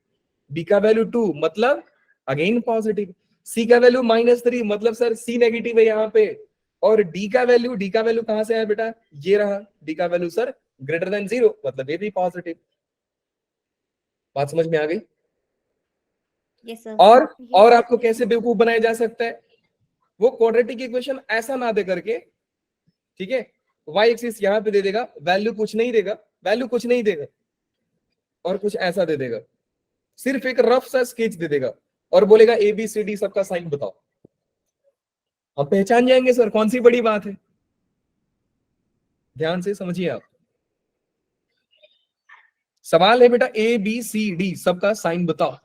बी का वैल्यू 2 मतलब अगेन पॉजिटिव, सी का वैल्यू -3 मतलब सर सी नेगेटिव है यहाँ पे, और डी का वैल्यू कहां से आया बेटा? ये रहा, डी का वैल्यू सर >0 मतलब ये भी पॉजिटिव। बात समझ में आ गई? Yes sir. और आपको कैसे बेवकूफ बनाया जा सकता है? वो क्वाड्रेटिक इक्वेशन ऐसा ना दे करके, ठीक है, y एक्सिस यहां पे दे देगा, वैल्यू कुछ नहीं देगा, और कुछ ऐसा दे देगा, सिर्फ एक रफ सा स्केच दे देगा और बोलेगा ABCD सबका साइन बताओ। हम पहचान जाएंगे सर कौन सी बड़ी बात है। ध्यान से समझिए आप, सवाल है बेटा ABCD सबका साइन बताओ।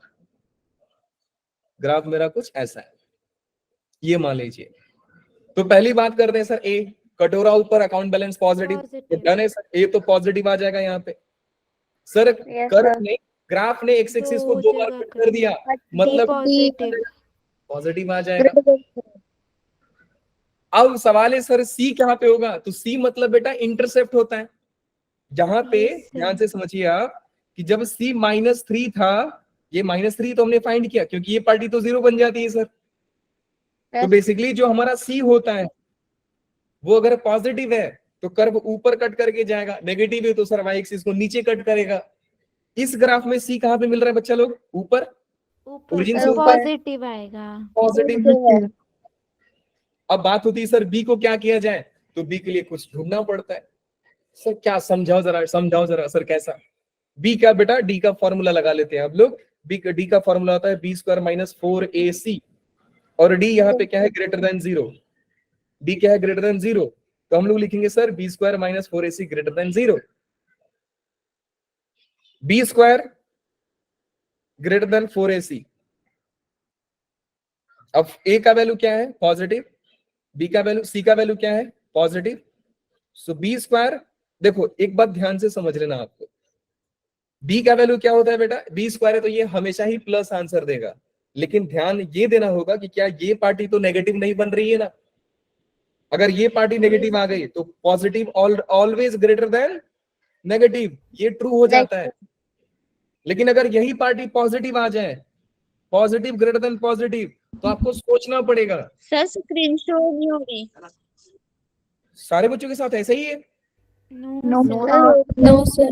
ग्राफ मेरा कुछ ऐसा है, ये मान लीजिए। तो पहली बात करते हैं सर, ए कटोरा ऊपर, अकाउंट बैलेंस पॉजिटिव, तो डन है सर, ए तो पॉजिटिव आ जाएगा यहाँ पे। सर कर्व ने, ग्राफ ने एक्स एक्सिस को 2 बार कट कर दिया, मतलब पॉजिटिव आ जाएगा। अब सवाल है सर सी कहाँ पे होगा? तो सी मतलब बेटा इंटरसेप्ट होता है, जहां पे ध्यान से समझिए आप कि जब सी -3 था, ये -3 तो हमने फाइंड किया क्योंकि ये पार्टी तो 0 बन जाती है सर। तो बेसिकली जो हमारा सी होता है वो अगर पॉजिटिव है तो कर्व ऊपर कट करके जाएगा, नेगेटिव है तो सर वाई एक्सिस को नीचे कट करेगा। इस ग्राफ में सी कहां पे मिल रहा है बच्चा लोग? ऊपर, ओरिजिन से ऊपर पॉजिटिव आएगा। पॉजिटिव। अब बात होती है सर बी को क्या किया जाए? तो बी के लिए कुछ ढूंढना पड़ता है। सर क्या समझाओ जरा सर कैसा? बी का बेटा डी का फॉर्मूला लगा लेते हैं आप लोग। डी का फॉर्मूला होता है b² - 4ac, और डी यहाँ पे क्या है? >0। डी क्या है? >0। तो हम लोग लिखेंगे sir b² - 4ac >0। b² > 4ac। अब a का वैल्यू क्या है? पॉजिटिव, b का वैल्यू, c का वैल्यू क्या है? पॉजिटिव। सो b², देखो एक बात ध्यान से समझ लेना आपको, b का वैल्यू क्या होता है बेटा? b² है तो ये हमेशा ही प्लस आंसर देगा, लेकिन ध्यान ये देना होगा कि क्या ये पार्टी तो नेगेटिव नहीं बन रही है ना। अगर ये पार्टी नेगेटिव आ गई तो positive always greater than negative, ये ट्रू हो जाता है। लेकिन अगर यही पार्टी पॉजिटिव आ जाए, पॉजिटिव ग्रेटर देन पॉजिटिव, तो आपको सोचना पड़ेगा। सर स्क्रीन शो नहीं हो रही। सारे बच्चों के साथ ऐसा ही है? No sir.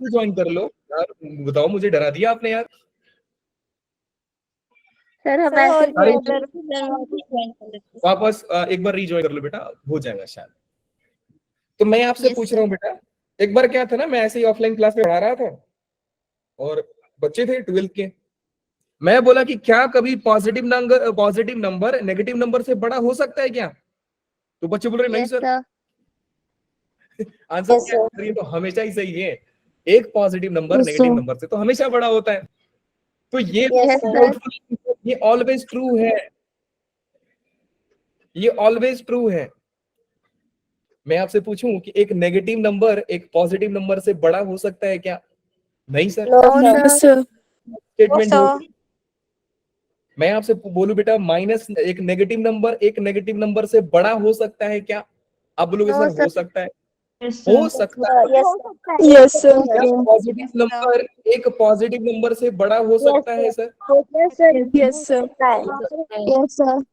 ज्वाइन कर लो यार, बताओ, मुझे डरा दिया आपने यार। सर हम वापस एक बार रीजॉइन कर लो बेटा, हो जाएगा शायद। तो मैं आपसे Yes, पूछ रहा हूँ बेटा, एक बार क्या था ना, मैं ऐसे ही ऑफलाइन क्लास में पढ़ा रहा था और बच्चे थे 12th के। मैं बोला कि क्या कभी पॉजिटिव नंबर नेगेटिव नंबर से बड़ा हो सकता है क्या? तो बच्चे बोल रहे नहीं सर। आंसर क्या है? ये तो हमेशा ही सही है, एक पॉजिटिव नंबर नेगेटिव नंबर से तो हमेशा बड़ा होता है। तो ये ये ऑलवेज ट्रू है, ये ऑलवेज ट्रू है। मैं आपसे पूछूं कि एक नेगेटिव नंबर एक पॉजिटिव नंबर से बड़ा हो सकता है क्या? नहीं सर। स्टेटमेंट मैं आपसे बोलूं बेटा एक नेगेटिव नंबर से बड़ा हो सकता है क्या? आप बोलोगे सर हो सकता है। हो सकता है Yes, sir. पॉजिटिव नंबर एक पॉजिटिव नंबर से बड़ा हो सकता है sir. Yes, sir. Yes, sir. Yes, sir.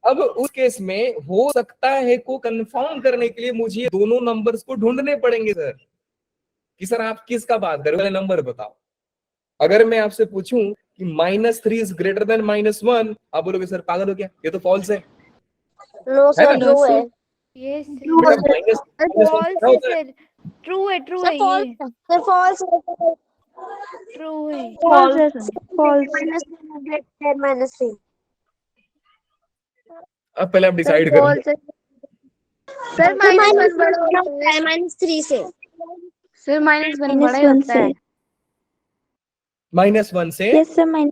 अब उस केस में हो सकता है को कंफर्म करने के लिए मुझे दोनों नंबर्स को ढूंढने पड़ेंगे सर कि सर आप किसका बात कर रहे हो, नंबर बताओ। अगर मैं आपसे पूछूं कि -3 इज ग्रेटर देन -1, आप बोलोगे सर पागल हो क्या, ये तो फॉल्स है। No, sir. है ना? True है. Yes, बेटा, sir. -1 False बड़ा है होता है। sir. True है, true Sir, है false. ये. Sir, false. True है. False. False. -3. अब पहले आप डिसाइड करो। सर -1 बड़ा होता है -3 से. सर -1 बड़ा -1 ही होता है। -1 से यस सर -1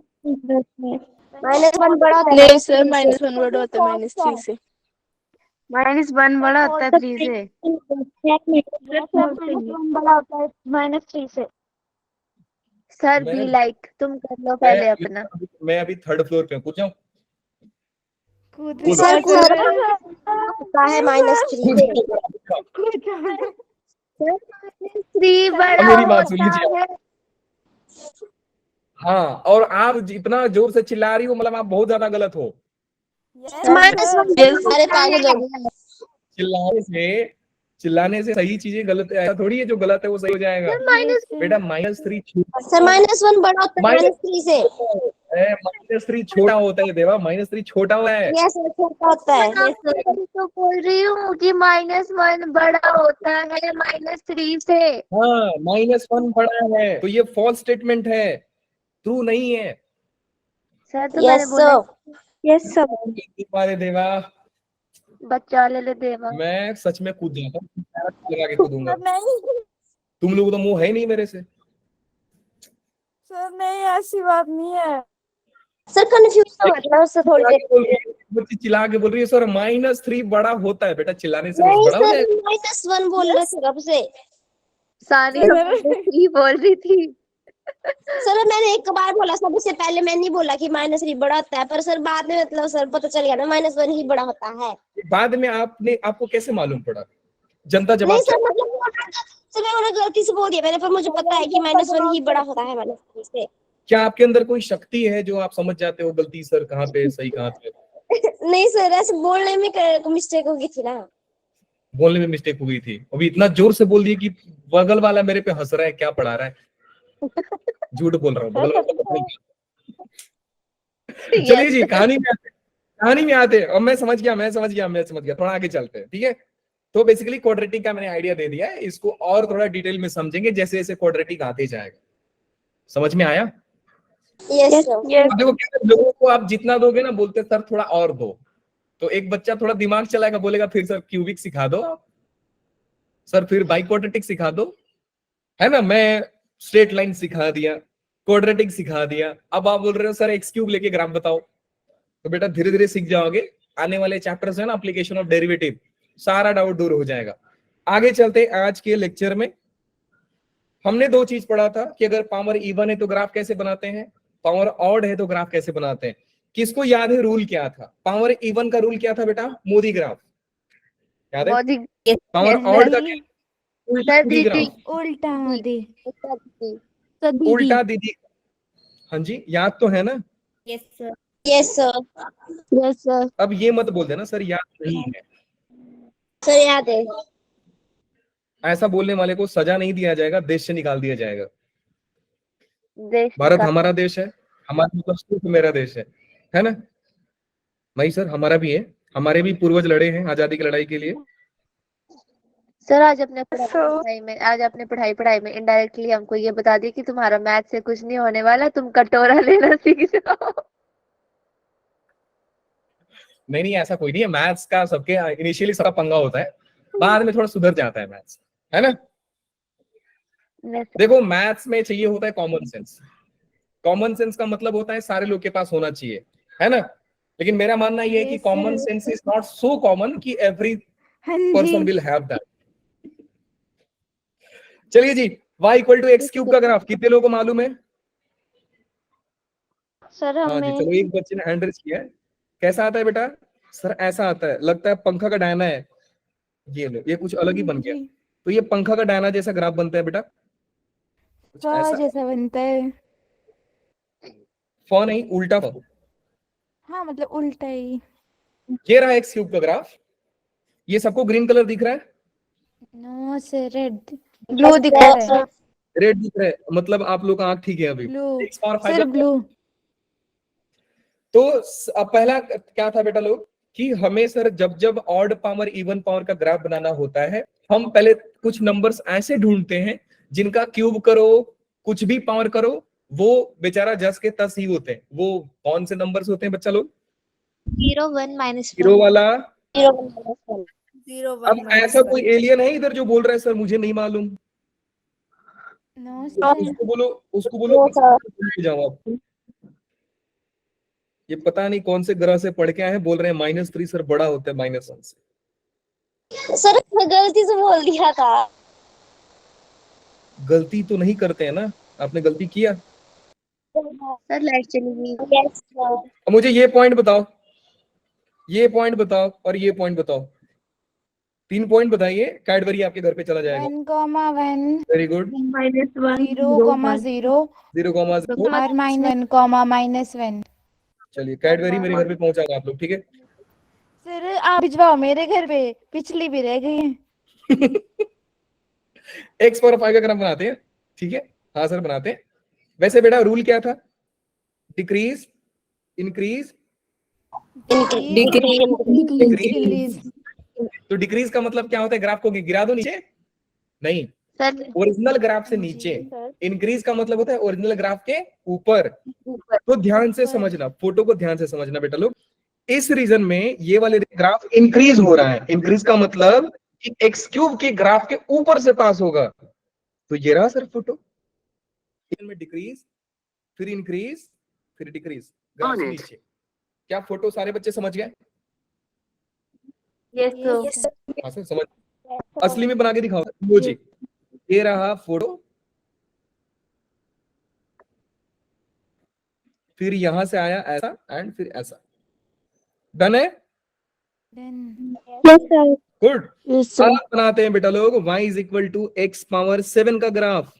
-1 बड़ा होता है. नहीं सर -1 वर्ड होता है -3 से। -1 बड़ा होता है 3 से। बड़ा होता है -3 से. सर मैं- बी लाइक तुम कर लो पहले अपना। मैं अभी 3rd फ्लोर पे हूँ, कूद जाऊं? कूद कूद सर जाओ कूद sir. होता है -3 से. कूद जाओ. 3 बड़ा अब मेरी बात सुन होता लीजिए। है। हाँ, और आप इतना जोर से चिल्ला रही हो, मतलब आप बहुत ज्यादा गलत हो। -1 अरे पागल हो गया. चिल्लाने से सही चीजें गलत है, ऐसा थोड़ी है जो गलत है वो सही हो जाएगा। Yes, sir. बेटा -3 सर -1 बड़ा होता है -3 से. -3 छोटा होता है देवा, -3 छोटा होता है। यस सर, छोटा होता है. तो बोल रही हूँ कि -1 बड़ा होता है -3 से। हाँ, -1 बड़ा है, तो ये फॉल्स स्टेटमेंट है, ट्रू नहीं है। सर तो मैंने यस बोला सर. यस सर अरे देवा, बच्चा ले ले देवा। मैं सच में कूद जाता हूँ, लगा के कूदूंगा। तुम लोगों को तो मुंह है ही नहीं मेरे से। सर नहीं, ऐसी बात नहीं है. सर कंफ्यूज मतलब उससे थोड़ी देर. बच्ची चिल्ला के बोल रही है सर -3 बड़ा होता है। बेटा चिल्लाने से नहीं बड़ा हो सर, जाएगा। -1 बोल रहे थे कब से. सानी -3 बोल रही थी। सर मैंने एक बार बोला, सबसे पहले मैंने नहीं बोला कि -3 बड़ा होता है, पर सर बाद में मतलब सर पता चल गया ना -1 ही बड़ा होता है. बाद में आपको कैसे मालूम पड़ा? जनता नहीं जवाब सर मतलब सर मैंने गलती से बोल दिया मैंने, पर मुझे पता है कि -1 ही बड़ा होता है -3 से. क्या आपके अंदर कोई शक्ति है जो आप समझ जाते हो गलती सर कहाँ पे सही कहाँ पे? नहीं सर, ऐसे बोलने में मिस्टेक हो गई थी ना. बोलने में मिस्टेक हो गई थी। अभी इतना जोर से बोल दिया कि बगल वाला मेरे पे हंस रहा है, क्या पढ़ा रहा है? झूठ बोल रहा हूँ, बगल वाला पता नहीं क्या। चलिए जी, कहानी में आते हैं। अब मैं समझ गया। थोड़ा आगे चलते हैं, ठीक है? तो बेसिकली क्वाड्रेटिक का मैंने आइडिया दे दिया है, इसको और थोड़ा डिटेल में समझेंगे जैसे जैसे क्वाड्रेटिक आते जाएगा। समझ में आया? Yes sir. अब देखो क्या लोगों को आप जितना दोगे ना, बोलते सर थोड़ा और दो, तो एक बच्चा थोड़ा दिमाग चलाएगा, बोलेगा फिर सर क्यूबिक सिखा दो, सर फिर बाइक्वाड्रेटिक सिखा दो, है ना? मैं स्ट्रेट लाइन सिखा दिया, क्वाड्रेटिक सिखा दिया, अब आप बोल रहे हो सर x³ लेके ग्राफ बताओ। तो बेटा धीरे धीरे सीख जाओगे, आने वाले चैप्टर्स है ना एप्लीकेशन ऑफ डेरिवेटिव, सारा डाउट दूर हो जाएगा। आगे चलते आज के लेक्चर में हमने 2 चीज पढ़ा था कि अगर पावर इवन है तो ग्राफ कैसे बनाते हैं, पावर ऑड है तो ग्राफ कैसे बनाते हैं। किसको याद है रूल क्या था? पावर इवन का रूल क्या था बेटा? मोदी ग्राफ याद है? पावर ऑड का क्या? मोदी ग्राफ, उल्टा दे. उल्टा दीदी। हाँ जी, याद तो है ना? Yes sir. Yes sir. Yes sir. अब ये मत बोल देना सर याद नहीं है। सर याद है. ऐसा बोलने वाले को सजा नहीं दिया जाएगा, देश से निकाल दिया जाएगा। देश भारत का- हमारा देश है, हमारा मतलब सिर्फ मेरा देश है ना? नहीं सर, हमारा भी है, हमारे भी पूर्वज लड़े हैं आजादी की लड़ाई के लिए। सर आज अपने पढ़ाई में इनडायरेक्टली हमको ये बता दिया कि तुम्हारा मैथ से कुछ नहीं होने वाला, तुम कटोरा लेना सीख जाओ। नहीं ऐसा कोई नहीं है, मैथ्स का सबके इनिशियली सबका पंगा होता है, बाद में थोड़ा सुधर जाता है मैथ्स, है ना? देखो मैथ्स में चाहिए होता है कॉमन सेंस। कॉमन सेंस का मतलब होता है सारे लोग के पास होना चाहिए, है ना? लेकिन मेरा मानना यह है कि common sense is not so common कि every person will have that. चलिए जी, y = x³ का ग्राफ कितने लोगों को मालूम है? सर हाँ जी, चलो एक बच्चे ने हैंड रेज किया है। कैसा आता है बेटा? सर ऐसा आता है, लगता है पंखा का डायना है। ये लो, ये कुछ अलग ही बन गया। तो ये पंखा का डायना जैसा ग्राफ बनता है बेटा, कुछ हाँ ऐसा। जैसा बनता है। फॉ नहीं, उल्टा फॉ। हाँ मतलब उल्टा ही। ये रहा एक्स क्यूब का ग्राफ। ये सबको ग्रीन कलर दिख रहा है? नो सर रेड ब्लू दिख रहा है। रेड दिख रहा है, मतलब आप लोग का आंख ठीक है अभी। Blue x power sir 5। Blue. तो अब पहला क्या था बेटा लोग, कि हमें सर जब जब ऑड पावर इवन पावर का ग्राफ बनाना होता है, हम पहले कुछ नंबर्स ऐसे ढूंढते हैं जिनका क्यूब करो, कुछ भी पावर करो, वो बेचारा जस के तस ही होते हैं। वो कौन से नंबर्स होते हैं बच्चा लोग? 0 1 -1 जीरो वाला। 0 अब 1 ऐसा कोई -1 एलियन है इधर जो बोल रहा है सर मुझे नहीं मालूम? नो सर उसको बोलो जाओ आप। ये पता नहीं कौन से ग्रह से पढ़ के आए हैं, बोल रहे हैं -3 सर बड़ा होता है -1 से। सर मैं गलती से बोल दिया था। गलती तो नहीं करते हैं ना, आपने गलती किया। सर लाइट चली गई। Yes sir. अब मुझे ये पॉइंट बताओ, ये पॉइंट बताओ और ये पॉइंट बताओ। 3 पॉइंट बताइए, कैडबरी आपके घर पे चला जाएगा। 1,1 वेरी गुड। -1 0, 0 0,0 और -1 -1। चलिए कैडबरी मेरे घर पे पहुंचाएगा आप लोग, ठीक है? सर आप भिजवाओ मेरे घर पे, पिछली भी रह गई है। एक्स पावर 5 का ग्राफ बनाते हैं, ठीक है? हाँ सर बनाते हैं। वैसे बेटा रूल क्या था? Decrease, increase, decrease. तो डिक्रीज का मतलब क्या होता है? ग्राफ को गिरा दो नीचे? नहीं, सर ओरिजिनल ग्राफ से नीचे। इंक्रीज का मतलब होता है ओरिजिनल ग्राफ के ऊपर। तो ध्यान से समझना, फोटो को ध्यान से समझना बेटा लोग। इस रीजन में ये वाले ग्राफ इंक्रीज हो रहा है। इंक्रीज का मतलब कि एक्स क्यूब के ग्राफ के ऊपर से पास होगा। तो ये रहा सर फोटो में डिक्रीज, फिर इंक्रीज, फिर डिक्रीज, ग्राफ से नीचे। क्या फोटो सारे बच्चे समझ गए? यस हाँ सर समझ। असली में बना के दिखाओ इमोजी। ये रहा फोटो, फिर यहां से आया ऐसा एंड फिर ऐसा। डन है? गुड। अब बनाते हैं बेटा लोग y = x पावर 7 का ग्राफ।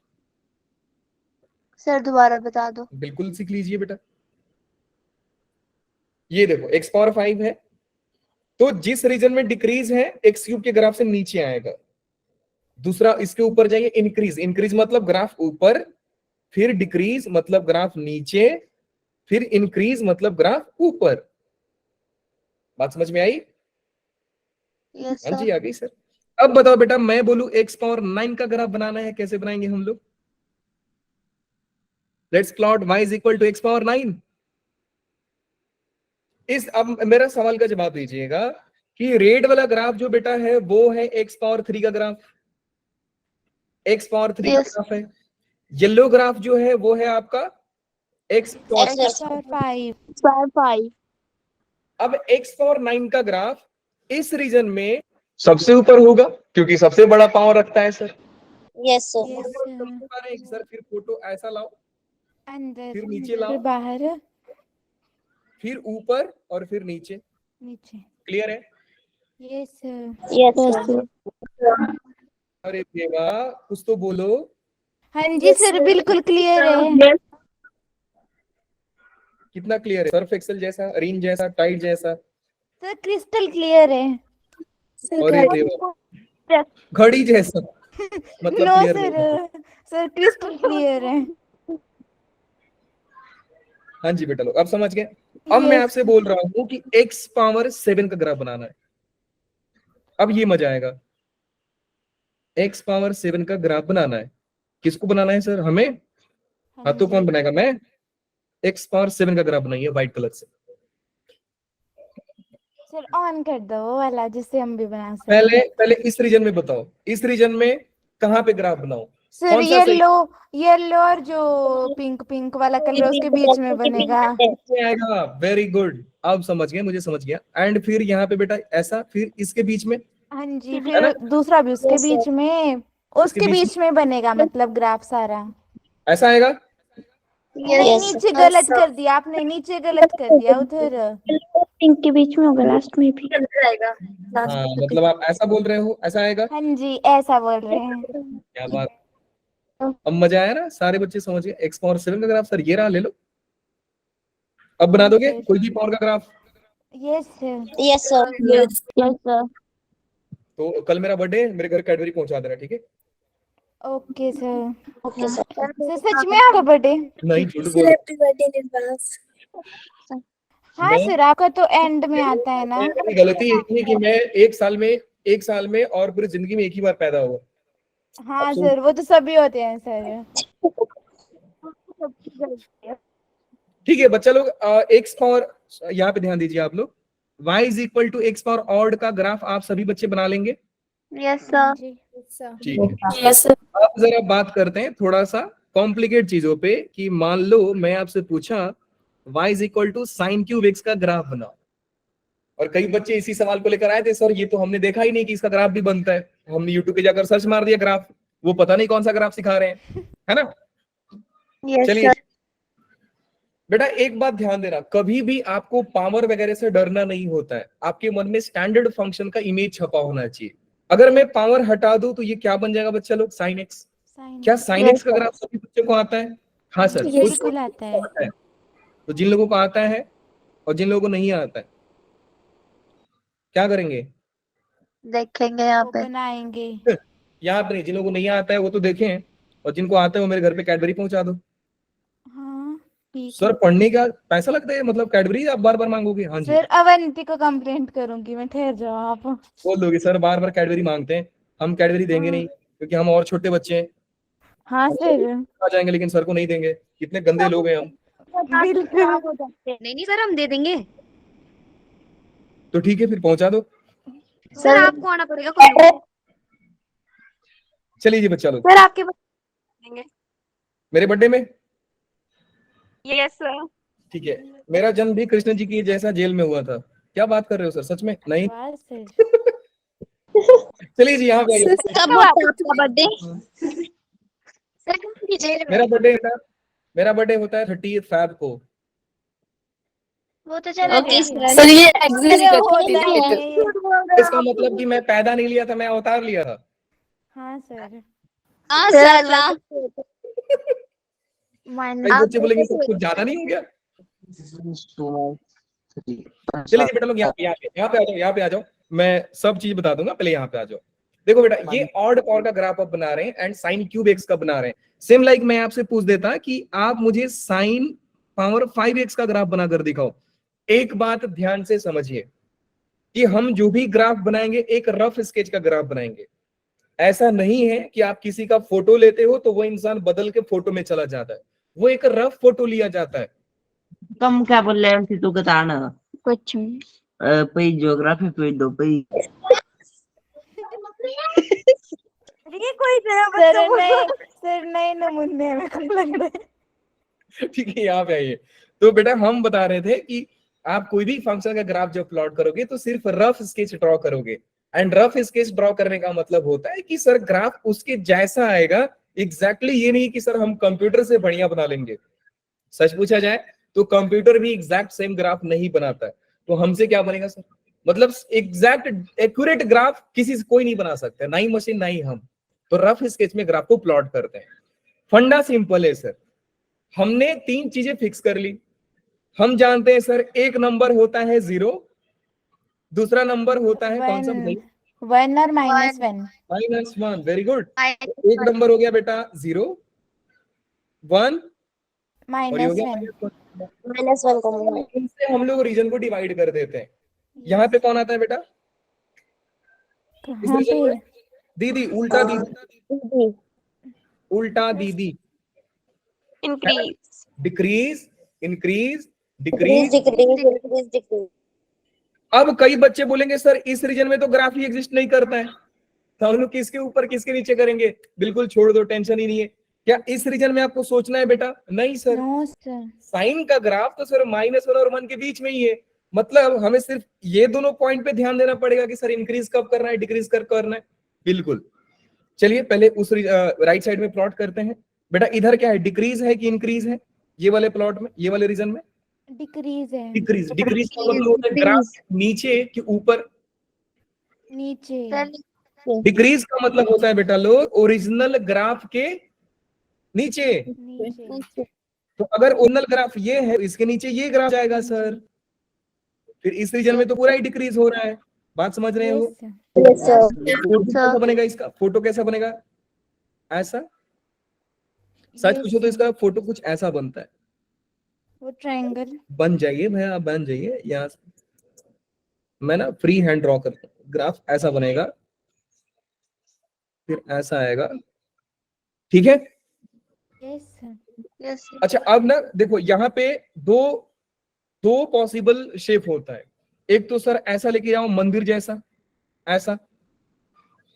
सर दोबारा बता दो। बिल्कुल सीख लीजिए बेटा। ये देखो x पावर 5 है, तो जिस रीजन में डिक्रीज है एक्स क्यूब के ग्राफ से नीचे आएगा। दूसरा इसके ऊपर जाइए, इंक्रीज। इंक्रीज मतलब ग्राफ ऊपर, फिर डिक्रीज मतलब ग्राफ नीचे, फिर इंक्रीज मतलब ग्राफ ऊपर। बात समझ में आई? यस हाँ जी सर। आ गई सर। अब बताओ बेटा, मैं बोलूं x पावर 9 का ग्राफ बनाना है, कैसे बनाएंगे हम लोग? Let's plot y = x power 9। इस अब मेरा सवाल का जवाब दीजिएगा कि रेड वाला ग्राफ जो बेटा है वो है x पावर 3 का ग्राफ। x पावर 3 का Yes. ग्राफ है। येलो ग्राफ जो है वो है आपका x पावर 5 अब x पावर 9 का ग्राफ इस रीजन में सबसे ऊपर होगा क्योंकि सबसे बड़ा पावर रखता है सर। Yes sir. सर फिर फोटो ऐसा लाओ, अंदर, फिर नीचे लाओ, फिर बाहर, फिर ऊपर और फिर नीचे। नीचे। क्लियर है? Yes yes sir. अरे देवा कुछ तो बोलो। हाँ जी सर बिल्कुल क्लियर है। कितना क्लियर है? सर्फ एक्सेल जैसा, रिन जैसा, टाइड जैसा? सर क्रिस्टल क्लियर है। अरे देवा घड़ी जैसा मतलब नो क्लियर सर, नहीं। सर क्रिस्टल क्लियर है। हाँ जी बेटा लोग अब समझ गए। अब मैं Yes. आपसे बोल रहा हूँ कि x पावर 7 का ग्राफ बनाना है। अब ये मजा आएगा। x पावर 7 का ग्राफ बनाना है। किसको बनाना है सर? हमें। हाँ तो कौन बनाएगा? मैं। x पावर 7 का ग्राफ बनाइए व्हाइट कलर से। सर ऑन कर दो वो वाला जिससे हम भी बना सकते। पहले इस रीजन में बताओ, इस रीजन में कहाँ पे ग्राफ बनाओ? सर कौन सा सही येलो और जो पिंक वाला कलर उसके बीच में बनेगा। आएगा? वेरी गुड, अब समझ गए, मुझे समझ गया। एंड फिर यहाँ पे बेटा ऐसा, फिर इसके बीच में। हाँ जी, है फिर ना? दूसरा भी उसके बीच में, उसके बीच में बनेगा मतलब ग्राफ सारा। ऐसा आएगा? नहीं, नीचे गलत कर दिया आपने, नीचे गलत कर दिया उधर। पिंक के बीच में होगा, लास्ट में भी। हाँ मतलब आप ऐसा बोल रहे हो, ऐसा आएगा। हाँ जी, ऐसा बोल रहे हैं। क्या बात, अब मजा आया ना, सारे बच्चे समझ गए। x पावर 7 का ग्राफ सर ये रहा, ले लो। अब बना दोगे कोई भी पावर का graph? Yes sir. Yes sir. Yes sir. तो कल मेरा बर्थडे, मेरे घर कैडबरी पहुंचा देना, ठीक है? Okay sir. Okay sir. Sir सच में आपका बर्थडे? नहीं झूठ बोल। Happy birthday Nirvas. हाँ सर, आपका तो एंड में आता है ना। मेरी गलती एक है कि मैं एक साल में और पूरी जिंदगी में एक ही बार पैदा हुआ। हाँ सर, वो तो सभी होते हैं सर। ठीक है बच्चा लोग, एक्स पावर, यहाँ पे ध्यान दीजिए आप लोग। y is equal to x power odd का ग्राफ आप सभी बच्चे बना लेंगे? Yes sir. ठीक है। अब जरा बात करते हैं थोड़ा सा कॉम्प्लिकेट चीजों पे, कि मान लो मैं आपसे पूछा y is equal to sine cube x का ग्राफ बनाओ, और कई बच्चे इसी सवाल को लेकर आए थे, सर ये तो हमने देखा ही नहीं कि इसका ग्राफ भी बनता है। हमने यूट्यूब पे जाकर सर्च मार दिया ग्राफ, वो पता नहीं कौन सा ग्राफ सिखा रहे हैं, है ना? यस चलिए सर। बेटा एक बात ध्यान देना, कभी भी आपको पावर वगैरह से डरना नहीं होता है। आपके मन में स्टैंडर्ड फंक्शन का इमेज छपा होना चाहिए। अगर मैं पावर हटा दूं तो ये क्या बन जाएगा बच्चा लोग? Sine x. क्या साइन एक्स का ग्राफ सभी बच्चों को आता है? हाँ सर, बिल्कुल आता है। तो जिन लोगों को आता है और जिन लोगों को नहीं आता है क्या करेंगे? देखेंगे यहाँ वो पे। बनाएंगे। यहाँ पे नहीं, जिन लोगों को नहीं आता है वो तो देखें, और जिनको आता है वो मेरे घर पे कैडबरी पहुंचा दो। हाँ ठीक सर है। पढ़ने का पैसा लगता है, मतलब कैडबरी आप बार बार मांगोगे? हाँ जी सर अवंती को कंप्लेंट करूंगी मैं, ठहर जाओ आप। बोल दोगे सर बार बार कैडबरी मांगते हैं, हम कैडबरी देंगे नहीं क्योंकि हम और छोटे बच्चे हैं। हाँ सर आ जाएंगे लेकिन सर को नहीं देंगे, कितने गंदे लोग हैं हम। बिल्कुल। नहीं नहीं सर, हम दे देंगे। तो ठीक है फिर पहुंचा दो। सर आपको आना पड़ेगा खुद। चलिए जी बच्चा लोग, सर आपके देंगे। मेरे बर्थडे में यस सर। ठीक है। मेरा जन्म भी कृष्ण जी की जैसा जेल में हुआ था। क्या बात कर रहे हो सर, सच में? नहीं। वाह सर। चलिए जी यहाँ पे आइए। कब होता है आपका बर्थडे? मेरा बर्थडे होता है 30 फैब को। वो तो चला ओके गया। सर ये एग्जिस्ट अरे करती होता है। है। इसका मतलब कि मैं पैदा नहीं लिया था, मैं अवतार लिया था। हाँ सर। हाँ सर। कई बच्चे बोलेंगे सर कुछ ज्यादा नहीं हो गया? चलिए जी बेटा लोग यहाँ पे आ जाओ, मैं सब चीज बता दूंगा, पहले यहाँ पे आ जाओ। देखो बेटा ये ऑड पावर का ग्राफ आप बना रहे हैं एंड साइन क्यूब एक्स का बना रहे हैं। सेम लाइक मैं आपसे पूछ देता कि आप मुझे साइन पावर 5x का ग्राफ बनाकर दिखाओ। एक बात ध्यान से समझिए कि हम जो भी ग्राफ बनाएंगे एक रफ स्केच का ग्राफ बनाएंगे। ऐसा नहीं है कि आप किसी का फोटो लेते हो तो वो इंसान बदल के फोटो में चला जाता है, वो एक रफ फोटो लिया जाता है। Kamu क्या बोल रहे हो? तू बताना। कुछ पई ज्योग्राफी पे दो पई। ये कोई सर नए नमूने में कम लग रहा है। ठीक है यहाँ पे आइए। तो बेटा हम बता रहे थे कि आप कोई भी फंक्शन का ग्राफ जब प्लॉट करोगे तो सिर्फ रफ स्केच ड्रॉ करोगे। एंड रफ स्केच ड्रॉ करने का मतलब होता है कि सर ग्राफ उसके जैसा आएगा एग्जैक्टली। ये नहीं कि सर हम कंप्यूटर से बढ़िया बना लेंगे। सच पूछा जाए तो कंप्यूटर भी एग्जैक्ट सेम ग्राफ नहीं बनाता है, तो हमसे क्या बनेगा सर? मतलब एग्जैक्ट एक्यूरेट ग्राफ किसी से कोई नहीं बना सकता, ना ही मशीन ना ही हम। तो रफ स्केच में ग्राफ को प्लॉट करते हैं। फंडा सिंपल है सर, हमने 3 चीजें फिक्स कर ली। हम जानते हैं सर एक नंबर होता है 0, दूसरा नंबर होता है कौन सा? 1 और -1। -1। Very good. एक नंबर हो गया बेटा 0, 1 और ये हो गया -1 को इनसे हम लोग रीजन को डिवाइड कर देते हैं। यहाँ पे कौन आता है बेटा? कहाँ पे? दीदी, उल्टा दीदी, उल्टा दीदी। Increase, decrease, increase, decrease decrease. Decrease decrease. अब कई बच्चे बोलेंगे सर इस रीजन में तो ग्राफ ही एग्जिस्ट नहीं करता है, तो हम लोग किसके ऊपर किसके नीचे करेंगे? बिल्कुल छोड़ दो, टेंशन ही नहीं है। क्या इस रीजन में आपको सोचना है बेटा? नहीं सर। No sir. साइन का ग्राफ तो सर -1 और 1 के बीच में ही है। मतलब हमें सिर्फ ये दोनों पॉइंट पे ध्यान देना पड़ेगा कि सर इंक्रीज कब करना है, डिक्रीज कब करना है। बिल्कुल। चलिए पहले उस राइट साइड में प्लॉट करते हैं। बेटा इधर क्या है, डिक्रीज है कि इंक्रीज है? ये वाले प्लॉट में, ये वाले रीजन में डिक्रीज है, डिक्रीज। डिक्रीज का मतलब होता है ग्राफ नीचे कि ऊपर। नीचे। सर डिक्रीज का मतलब होता है बेटा लोग ओरिजिनल ग्राफ के नीचे। नीचे। तो अगर ओरिजिनल ग्राफ ये है, इसके नीचे ये ग्राफ जाएगा सर। फिर इस रीजन में तो पूरा ही डिक्रीज हो रहा है। बात समझ रहे हो? यस फोटो कैसा बनेगा इसका? फोटो कैसा बनेगा? ऐसा। सच पूछो तो इसका फोटो कुछ ऐसा बनता है। वो ट्रायंगल बन जाइए भैया, आप बन जाइए। यहाँ मैं ना फ्री हैंड ड्रॉ करता हूँ। ग्राफ ऐसा बनेगा, फिर ऐसा आएगा, ठीक है। यस यस अच्छा अब ना देखो, यहाँ पे दो दो पॉसिबल शेप होता है। एक तो सर ऐसा लेके जाओ मंदिर जैसा, ऐसा,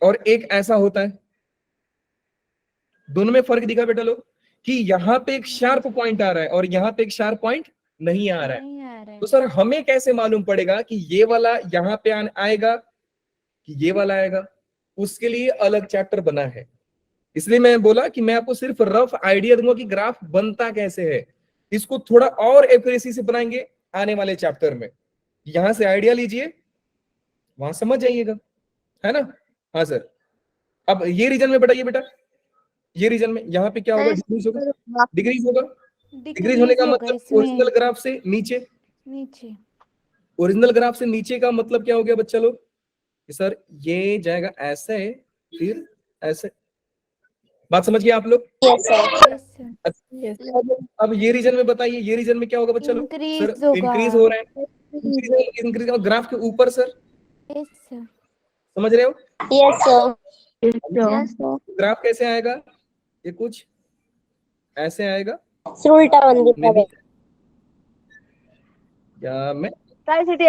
और एक ऐसा होता है। दोनों में फर्क दिखा बेटा लोग कि यहाँ पे एक शार्प पॉइंट आ रहा है और यहाँ पे एक शार्प पॉइंट नहीं आ रहा है। नहीं आ रहा है। तो सर हमें कैसे मालूम पड़ेगा कि ये वाला यहाँ पे आएगा कि ये वाला आएगा? उसके लिए अलग चैप्टर बना है। इसलिए मैं बोला कि मैं आपको सिर्फ रफ आइडिया दूंगा कि ग्राफ बनता कैसे है। इसको थोड़ा और एक्यूरेसी से बनाएंगे आने वाले चैप्टर में। यहां से आइडिया लीजिए, वहां समझ जाइएगा, है ना? हाँ सर। अब ये रीजन में बताइए बेटा, ये रीजन में यहाँ पे क्या होगा? डिक्रीज होगा। डिक्रीज होगा। डिक्रीज होने का मतलब ओरिजिनल ग्राफ से नीचे। नीचे ओरिजिनल ग्राफ से नीचे का मतलब क्या हो गया बच्चा लोग? सर ये जाएगा ऐसे, फिर ऐसे। बात समझ गए आप लोग? अब ये रीजन में बताइए, ये रीजन में क्या होगा बच्चा लोग? सर इंक्रीज हो रहा है। इंक्रीज ग्राफ के ऊपर सर, समझ रहे हो? Yes sir. ग्राफ कैसे आएगा? ये कुछ ऐसे आएगा उल्टा बन गया। या मैं सिटी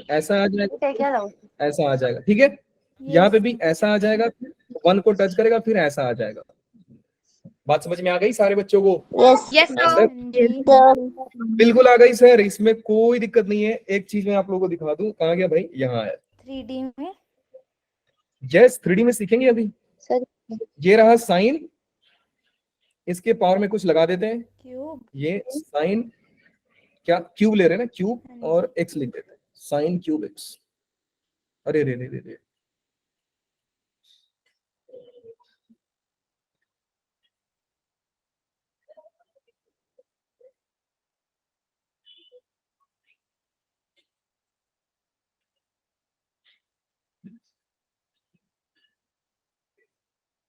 ऐसा आ जाएगा, क्या रहा ऐसा आ जाएगा, ठीक है। यहाँ पे भी ऐसा आ जाएगा, फिर 1 को टच करेगा, फिर ऐसा आ जाएगा। बात समझ में आ गई सारे बच्चों को? यस सर बिल्कुल आ गई सर, इसमें कोई दिक्कत नहीं है। एक चीज मैं आप लोगों को दिखा दूं, कहाँ गया भाई? यहाँ है। 3D में यस 3D में सीखेंगे अभी। सर ये रहा साइन, इसके पावर में कुछ लगा देते हैं। क्यूब, ये साइन क्या क्यूब ले रहे हैं ना, क्यूब और एक्स लिख देते हैं, साइन क्यूब एक्स। अरे रे रे रे रे,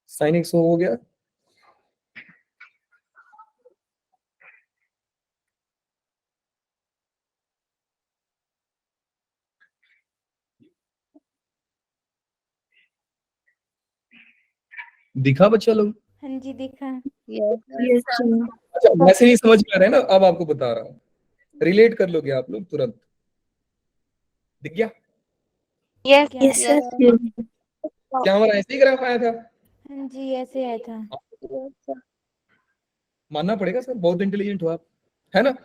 साइन एक्स हो गया। दिखा बच्चा लोग? हाँ जी दिखा। अच्छा वैसे ही समझ में आ रहा है ना? अब आपको बता रहा हूँ, रिलेट कर लोगे आप लोग तुरंत। दिख गया? यस क्या हमारा ऐसे ही ग्राफ आया था? हाँ जी ऐसे आया था। मानना पड़ेगा सर, बहुत इंटेलिजेंट हो आप, है ना?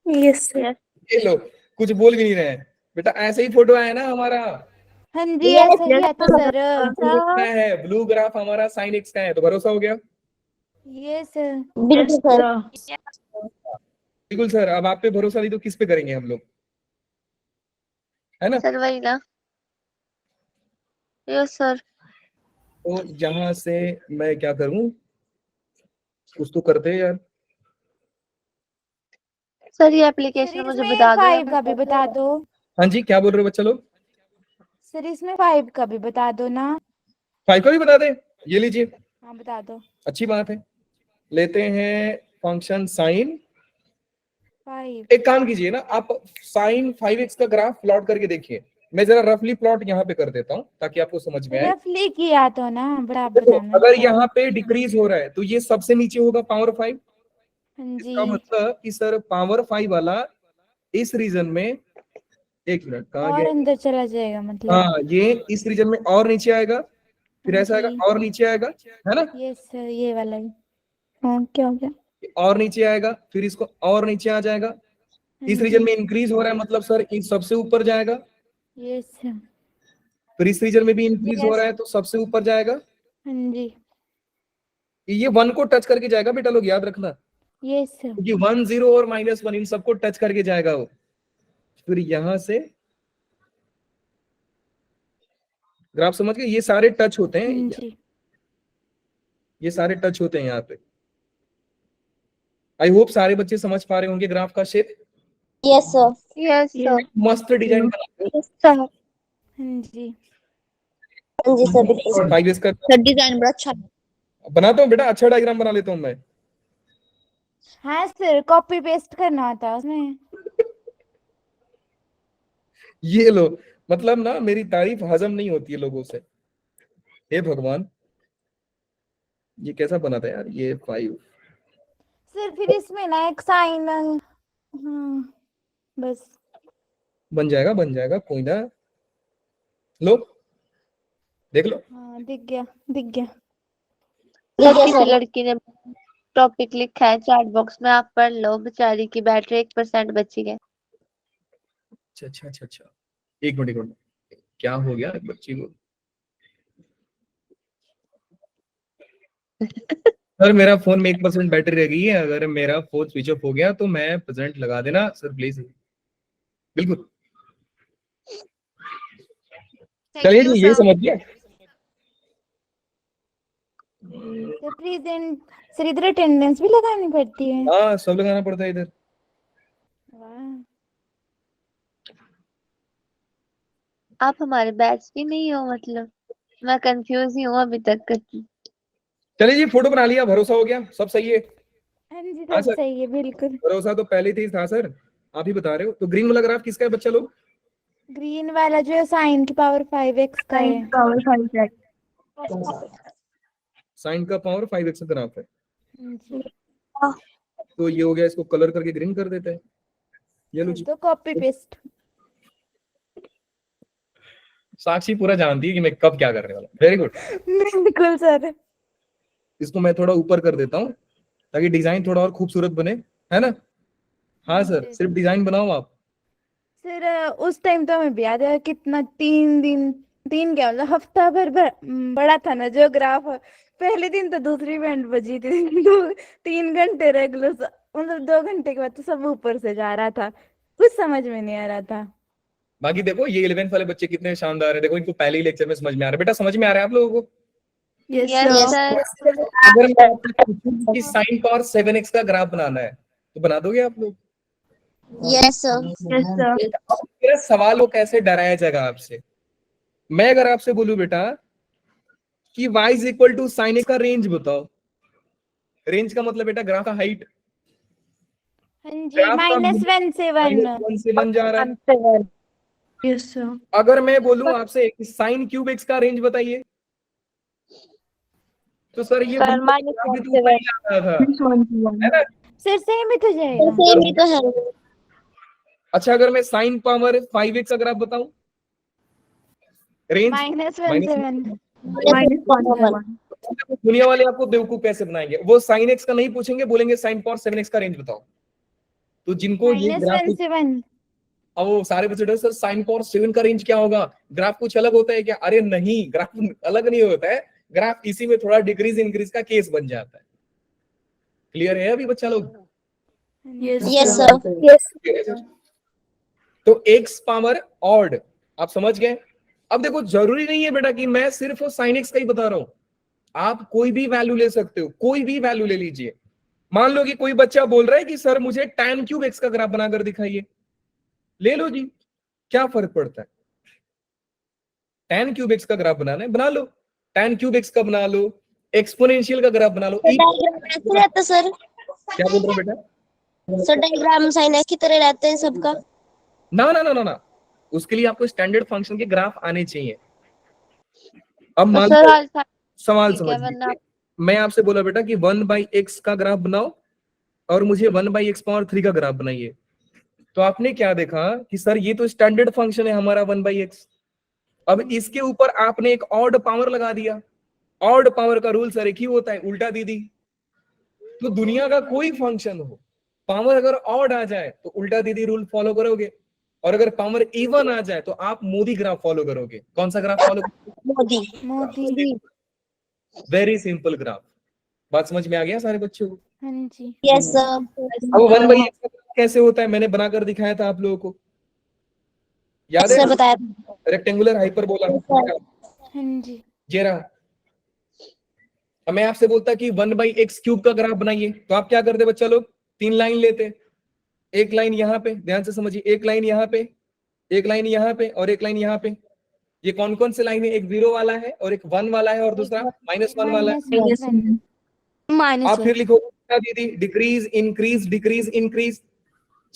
Yes sir. ये लो कुछ बोल भी नहीं रहे हैं बेटा, ऐसे ही फोटो आया ना हमारा। हाँ जी ऐसे ही आया था सर। है ब्लू ग्राफ हमारा साइन एक्स का है, तो भरोसा हो गया? ये सर बिल्कुल सर। बिल्कुल सर। अब आप पे भरोसा नहीं तो किस पे करेंगे हम लोग, है ना? सर वही ना। Yes sir. तो यहाँ से मैं क्या करूं, कुछ तो करते हैं यार। सर ये एप्लीकेशन मुझे बता दो। 5 का भी बता दो। हाँ जी क्या बोल रहे हो बच्चा लोग? सर इसमें 5 का भी बता दो ना। 5 का भी बता दे? ये लीजिए, हाँ बता दो। अच्छी बात है। लेते हैं फंक्शन साइन। 5 एक काम कीजिए ना, आप साइन 5x का ग्राफ प्लॉट करके देखिए। मैं जरा रफली प्लॉट यहाँ पे कर देता हूँ ताकि आपको समझ में आए। रफली किया तो ना, बराबर देखो, बताना। अगर यहाँ पे डिक्रीज हो रहा है तो ये सबसे नीचे होगा पावर 5। हाँ जी इसका मतलब कि सर पावर 5 वाला इस रीजन में, एक मिनट कहाँ और गया? अंदर चला जाएगा मतलब। हाँ ये इस रीजन में और नीचे आएगा, फिर हाँ ऐसा आएगा जी। और नीचे आएगा, है ना? ये सर ये वाला ही। हाँ क्या हो गया? और नीचे आएगा, फिर इसको और नीचे आ जाएगा। इस रीजन में इंक्रीज हो रहा है मतलब सर इस सबसे ऊपर जाएगा। ये सर फिर इस रीजन में भी इंक्रीज हो रहा है तो सबसे ऊपर जाएगा। हाँ जी ये 1 को टच करके जाएगा बेटा लोग, याद रखना। Yes sir. क्योंकि 1 0 और -1 इन सबको टच करके जाएगा वो। फिर यहां से ग्राफ समझ गए, ये सारे टच होते हैं, जी। ये सारे टच होते हैं यहाँ पे। आई होप सारे बच्चे समझ पा रहे होंगे ग्राफ का shape. Yes sir. Yes sir. मस्त डिजाइन बनाते यस सर। हाँ जी। हाँ जी सर बिल्कुल। हैं। 5 का सर डिजाइन बड़ा अच्छा है। बनाता हूँ बेटा, अच्छा डायग्राम बना लेता हूँ मैं। हाँ सर, कॉपी पेस्ट करना होता है उसमें। ये लो, मतलब ना मेरी तारीफ हजम नहीं होती है लोगों से। हे भगवान, ये कैसा बना था यार ये 5। सर फिर इसमें ना एक साइन, बस बन जाएगा कोई ना। लो देख लो। हाँ दिख गया दिख गया। ठीक है किसी सर। लड़की ने टॉपिक लिखा है चैट बॉक्स में, आप पढ़ लो। बेचारी की बैटरी 1% बची है। अच्छा, एक मिनट, क्या हो गया बच्ची को? सर मेरा फोन में 1% बैटरी रह गई है, अगर मेरा फोन स्विच ऑफ हो गया तो मैं प्रेजेंट लगा देना सर प्लीज। बिल्कुल। चलिए जी, ये समझ गया। सर प्रेजेंट, सर इधर अटेंडेंस भी लगानी पड़ती है। हाँ सब लगाना पड़ता है इधर। वाह। आप हमारे बैच की नहीं हो, मतलब मैं कंफ्यूज ही हूँ अभी तक। चलिए जी, फोटो बना लिया, भरोसा हो गया, सब सही है। हाँ जी हाँ सब सर, सही है बिल्कुल। भरोसा तो पहले ही था सर, आप ही बता रहे हो। तो ग्रीन वाला ग्राफ किसका है बच्चा लोग? ग्रीन वाला जो है साइन की पावर 5x का है। साइन का पावर 5x का ग्राफ है। जी। तो ये हो गया, इसको कलर करके ग्रीन कर देते हैं। ये लो जी। तो कॉपी पेस्ट। साक्षी पूरा जानती है कि मैं कब क्या करने वाला। Very good. बिल्कुल सर। इसको मैं थोड़ा ऊपर कर देता हूँ ताकि डिजाइन थोड़ा और खूबसूरत बने, है ना? हाँ सर, सिर्फ डिजाइन बनाओ आप। सर उस टाइम तो हमें भी याद है कितना, 3 दिन, तीन क्या मतलब हफ्ता भर बड़ा था ना जो ग्राफ। पहले दिन तो दूसरी बैंड बजी थी। 3 घंटे रेगुलर, मतलब 2 घंटे के बाद तो सब ऊपर से जा रहा था, कुछ समझ में नहीं आ रहा था। बाकी देखो ये 11th वाले बच्चे कितने शानदार है, देखो इनको पहले ही लेक्चर में समझ में आ रहा है। बेटा समझ में आ रहा है आप लोगों को? Yes Yes, sir. अगर मैं आपसे पूछूं कि sin पावर 7x का ग्राफ बनाना है तो बना दोगे आप लोग? Yes sir. मेरा सवाल वो कैसे डराया जाएगा आपसे? मैं अगर आपसे बोलूं बेटा कि y is equal to sine A का रेंज बताओ। रेंज का मतलब बेटा ग्राफ का हाइट। हाँ जी, ग्राफ का -1 से 1। -1 से 1 जा रहा है। Yes sir. अगर मैं बोलूं आपसे साइन क्यूब एक्स का रेंज बताइए, तो सर ये सर बंदा -1 ग्राफ भी तो से ऊपर 1। ही आ रहा था, है ना? सर सेम ही तो जाएगा। सेम ही तो है। अच्छा अगर मैं साइन पावर 5x अगर आप बताऊं रेंज -1 से 1। दुनिया वाले आपको बेवकूफ कैसे बनाएंगे? वो साइन एक्स का नहीं पूछेंगे, बोलेंगे साइन पावर 7x का रेंज बताओ। तो जिनको ये ग्राफ -1 से 1। अब वो सारे बच्चे डर, सर साइन पावर 7 का रेंज क्या होगा? ग्राफ कुछ अलग होता है क्या? अरे नहीं, ग्राफ अलग नहीं होता है, ग्राफ इसी में थोड़ा डिक्रीज इंक्रीज का केस बन जाता है। क्लियर है अभी बच्चा लोग? Yes sir. तो एक्स पावर ऑड आप समझ गए। अब देखो जरूरी नहीं है बेटा कि मैं सिर्फ साइन एक्स का ही बता रहा हूं, आप कोई भी वैल्यू ले सकते हो, कोई भी वैल्यू ले लीजिए। मान लो कि कोई बच्चा बोल रहा है कि सर मुझे tan क्यूब एक्स का ग्राफ बनाकर दिखाइए, ले लो जी, क्या फर्क पड़ता है? tan क्यूब एक्स का ग्राफ बनाना है, बना लो। tan क्यूब एक्स का बना लो, एक्सपोनेंशियल का ग्राफ बना लो। डायग्राम ऐसे रहता सर? क्या बोल रहे हो बेटा? सर डायग्राम साइन की तरह रहते हैं सबका? ना ना ना ना ना, उसके लिए आपको स्टैंडर्ड फंक्शन के ग्राफ आने चाहिए। अब मान सर लो आज सवाल ठीक है, समझ वरना लीजिए, मैं आपसे बोला बेटा कि 1/x का ग्राफ बनाओ और मुझे 1/x पावर 3 का ग्राफ बनाइए। तो आपने क्या देखा कि सर ये तो स्टैंडर्ड फंक्शन है हमारा 1/x। अब इसके ऊपर आपने एक ऑड पावर लगा दिया। ऑड पावर का रूल सर एक ही होता है, उल्टा दीदी। तो दुनिया का कोई फंक्शन हो, पावर अगर ऑड आ जाए तो उल्टा दीदी रूल फॉलो करोगे, और अगर पावर इवन आ जाए तो आप मोदी ग्राफ फॉलो करोगे। कौन सा graph follow? Modi. Very simple graph. बात समझ में आ गया सारे बच्चों को? हाँ जी। Yes sir. अब 1/x कैसे होता है मैंने बनाकर दिखाया था आप लोगों को, याद है? सर बताया। Rectangular hyperbola. हाँ जी। ये रहा। अब मैं आपसे बोलता कि 1/x³ का ग्राफ बनाइए, तो आप क्या करते बच्चा लोग? 3 लाइन लेते, एक लाइन यहाँ पे, ध्यान से समझिए, एक लाइन यहाँ पे, एक लाइन यहाँ पे और एक लाइन यहाँ पे। ये कौन कौन से लाइन है? एक 0 वाला है और एक 1 वाला है और दूसरा -1 वाला है। माइनस आप फिर लिखो दीदी, decrease increase decrease increase,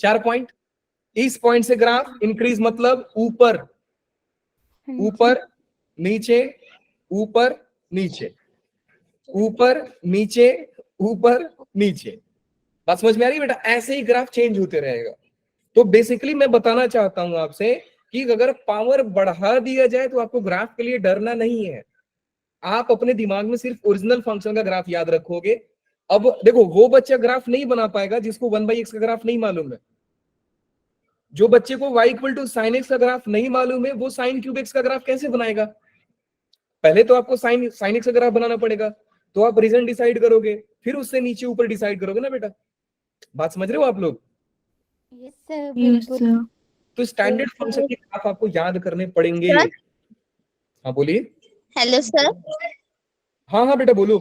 4 point. इस पॉइंट से ग्राफ इंक्रीज मतलब ऊपर ऊपर नीचे ऊपर नीचे ऊपर नीचे ऊपर नीचे। बात समझ में आ रही है बेटा? ऐसे ही ग्राफ चेंज होते रहेगा। तो बेसिकली मैं बताना चाहता हूं आपसे कि अगर पावर बढ़ा दिया जाए तो आपको ग्राफ के लिए डरना नहीं है। आप अपने दिमाग में सिर्फ ओरिजिनल फंक्शन का ग्राफ याद रखोगे। अब देखो, वो बच्चा ग्राफ नहीं बना पाएगा जिसको 1/x का ग्राफ नहीं मालूम है। जो बच्चे को y = sin x का ग्राफ नहीं मालूम है, वो sin³ का ग्राफ कैसे बनाएगा? पहले तो आपको sin x का ग्राफ बनाना पड़ेगा, तो आप रीजन डिसाइड करोगे, फिर उससे नीचे ऊपर डिसाइड करोगे ना बेटा। बात समझ रहे हो आप लोग? यस सर, बिल्कुल। तो स्टैंडर्ड फंक्शन के ग्राफ आपको याद करने पड़ेंगे। सर? हाँ बोलिए। Hello sir. हाँ बेटा बोलो।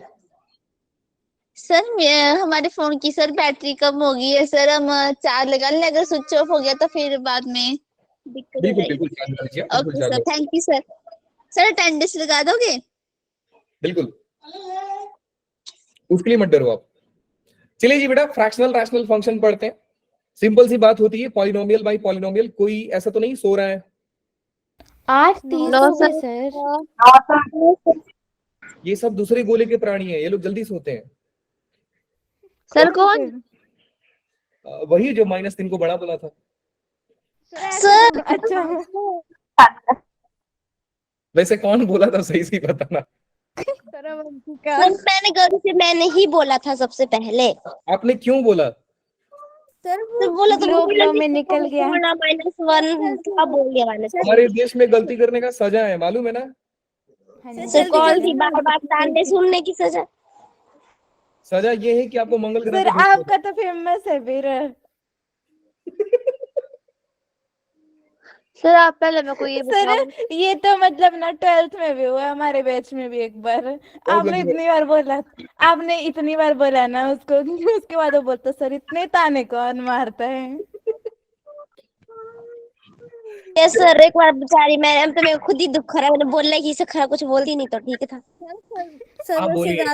सर हमारे फोन की सर बैटरी कम हो गई है सर, हम चार्ज लगा लें, अगर स्विच ऑफ हो गया तो फिर बाद में दिक्कत हो बिल्कुल जाएगी। बिल्कुल चार्ज कीजिए, बिल्कुल ओके चार्ज सर, कीजिए। Thank you sir. Sir attendance लगा दोगे? बिल्कुल, उसके लिए मत डरो आप। चलिए जी बेटा, फ्रैक्शनल रैशनल फंक्शन पढ़ते हैं। सिंपल सी बात होती है, पॉलिनोमियल बाई पॉलिनोमियल। कोई ऐसा तो नहीं सो रहा है? 8:30 नो हो गए सर। सर। ये सब दूसरे गोले के प्राणी हैं, ये लोग जल्दी सोते हैं। सर कौन? वही जो -3 को बड़ा बोला था। सर अच्छा, वैसे कौन बोला था सही से बताना। सर मैंने गलती से मैंने ही बोला था सबसे पहले। आपने क्यों बोला? तो बोला तो ग्लो फ्लो में निकल गया। -1 का बोल दिया मैंने। हमारे देश में गलती करने का सजा है, मालूम है ना? सर कॉल थी, बार बार ताने सुनने की सजा। सजा ये है कि आपको मंगल ग्रह सर पे भेज आपका तो फेमस है फिर। सर आप पहले मेरे को ये बताओ। सर ये तो मतलब ना 12th में भी हुआ, हमारे बैच में भी एक बार। आपने गलती इतनी बार बोला, आपने इतनी बार बोला ना उसको, उसके बाद वो बोलता सर इतने ताने कौन मारता है। यस सर, एक बार बेचारी मैम तो मेरे को खुद ही दुख हो रहा है, मैंने बोला कि इसे खरा कुछ बोलती नहीं तो ठीक था। आप बोलिए,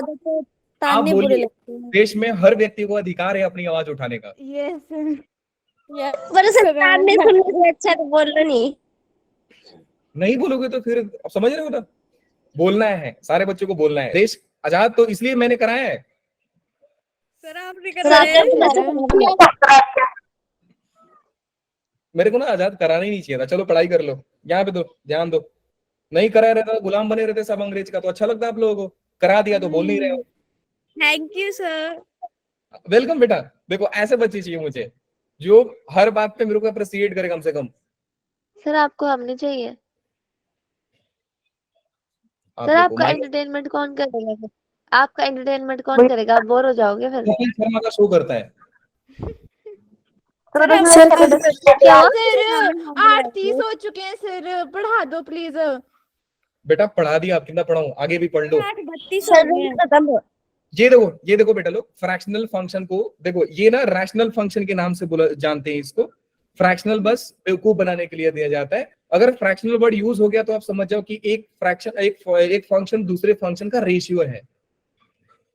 तो आप बोलिए। देश में हर व्यक्ति को अधिकार है अपनी आवाज उठाने का। यस पर सर ताने सुनने से अच्छा तो बोलो नहीं। नहीं बोलोगे तो फिर अब समझ रहे हो ना? बोलना है, सारे बच्चों को बोलना है। देश आजाद तो इसलिए मैंने कराया है। सर आपने मेरे को ना आजाद कराना ही नहीं चाहिए था। चलो पढ़ाई कर लो, यहाँ पे दो ध्यान दो। नहीं कराया रहता, गुलाम बने रहते सब अंग्रेज का, तो अच्छा लगता आप लोगों को। करा दिया तो बोल नहीं रहे हो। Thank you sir. वेलकम बेटा। देखो ऐसे बच्चे चाहिए मुझे, जो हर बात पे मेरे को अप्रिशिएट करे कम से कम। सर आपको हम नहीं चाहिए। आप सर देखो, आपका एंटरटेनमेंट कौन करेगा फिर? आपका एंटरटेनमेंट कौन करेगा? आप बोर हो जाओगे फिर। कपिल शर्मा का शो करता है। सर क्या हुआ? सर 8:30 हो चुके हैं सर, पढ़ा दो प्लीज। बेटा पढ़ा दिया, आप कितना पढ़ाऊं? आगे भी पढ़ लो। 8:32 सर खत्म हो। ये देखो बेटा लोग, फ्रैक्शनल फंक्शन को देखो, ये ना रैशनल फंक्शन के नाम से बोला जानते हैं इसको। फ्रैक्शनल बस बेवकूफ बनाने के लिए दिया जाता है। अगर फ्रैक्शनल वर्ड यूज हो गया तो आप समझ जाओ कि एक फ्रैक्शन एक फंक्शन दूसरे फंक्शन का रेशियो है।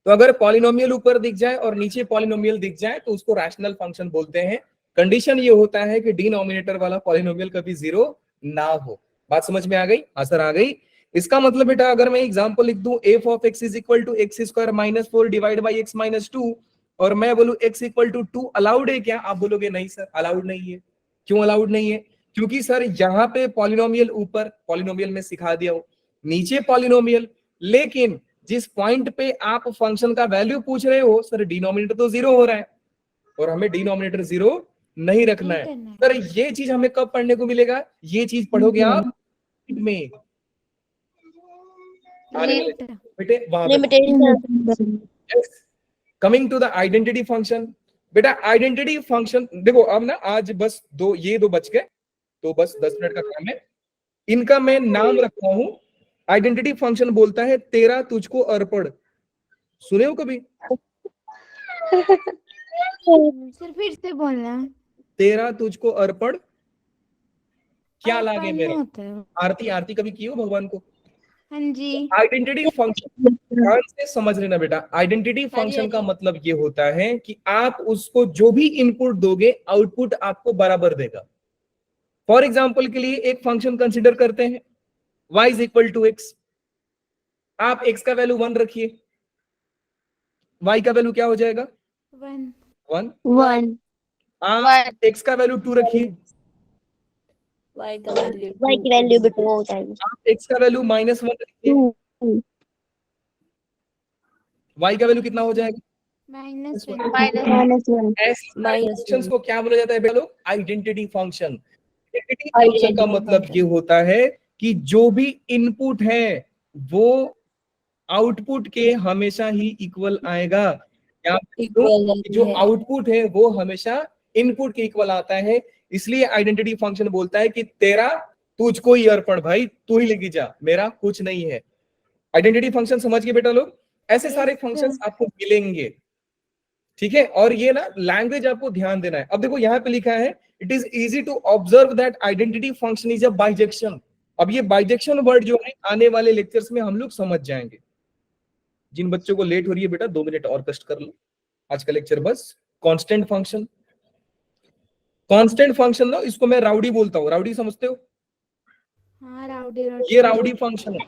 तो अगर पॉलिनोमियल ऊपर दिख जाए और नीचे पॉलिनोमियल दिख जाए तो उसको रैशनल फंक्शन बोलते हैं। कंडीशन ये होता है कि डिनोमिनेटर वाला पॉलिनोमियल कभी 0 ना हो। बात समझ में आ गई? आंसर आ गई। इसका मतलब बेटा अगर मैं एग्जांपल लिख दूं f of x is equal to x² - 4 divide by x - 2 और मैं बोलूं x equal to 2, अलाउड है क्या? आप बोलोगे नहीं सर अलाउड नहीं है। क्यों अलाउड नहीं है? क्योंकि सर यहाँ पे पॉलिनोमियल ऊपर पॉलिनोमियल में सिखा दिया हूं, नीचे पॉलिनोमियल, लेकिन जिस पॉइंट पे आप फंक्शन का वैल्यू पूछ रहे हो सर डिनोमिनेटर तो 0 हो रहा है और हमें डिनोमिनेटर 0 नहीं रखना है। सर ये चीज हमें कब पढ़ने को मिलेगा? ये चीज पढ़ोगे आप में आने वाले बेटे वहां पे। Limitation. Yes. Coming to the identity function. बेटा आइडेंटिटी फंक्शन देखो, अब ना आज बस ये दो बच गए, तो बस 10 मिनट का काम है। इनका मैं नाम रखा हूं, आइडेंटिटी फंक्शन बोलता है तेरा तुझको अर्पण। सुने हो कभी? सर फिर से बोलना। तेरा तुझको अर्पण, क्या लागे अर्पण मेरा? होता है। आरती, आरती कभी की हो भगवान को? हाँ जी। आइडेंटिटी फंक्शन ध्यान से समझ लेना बेटा। आइडेंटिटी फंक्शन का मतलब ये होता है कि आप उसको जो भी इनपुट दोगे आउटपुट आपको बराबर देगा। फॉर एग्जाम्पल के लिए एक फंक्शन कंसिडर करते हैं, y is equal to x. आप x का वैल्यू 1 रखिए, y का वैल्यू क्या हो जाएगा? 1। 1 आप x का वैल्यू 2 रखिए, y की वैल्यू भी 2 हो जाएगी। आप x का वैल्यू -1 रखिए, y का वैल्यू कितना हो जाएगा? -1। ऐसे फंक्शंस को क्या बोला जाता है बेटा लोग? Identity function. आइडेंटिटी फंक्शन का मतलब ये होता है कि जो भी इनपुट है वो आउटपुट के हमेशा ही इक्वल आएगा। या जो आउटपुट है वो हमेशा इनपुट के इक्वल आता है। इसलिए आइडेंटिटी फंक्शन बोलता है कि तेरा तुझको ही अर्पण, भाई तू ही लेके जा, मेरा कुछ नहीं है। आइडेंटिटी फंक्शन समझ गए बेटा लोग? ऐसे सारे फंक्शंस आपको मिलेंगे, ठीक है। और ये ना लैंग्वेज आपको ध्यान देना है। अब देखो यहाँ पे लिखा है, it is easy to observe that identity function is a bijection. अब ये बाइजेक्शन वर्ड जो है आने वाले लेक्चर्स में हम लोग समझ जाएंगे। जिन बच्चों को लेट हो रही है बेटा 2 मिनट और कष्ट कर लो, आज का लेक्चर बस। कांस्टेंट फंक्शन, कांस्टेंट फंक्शन ना, इसको मैं राउडी बोलता हूँ। राउडी समझते हो? हाँ राउडी। ये राउडी फंक्शन है।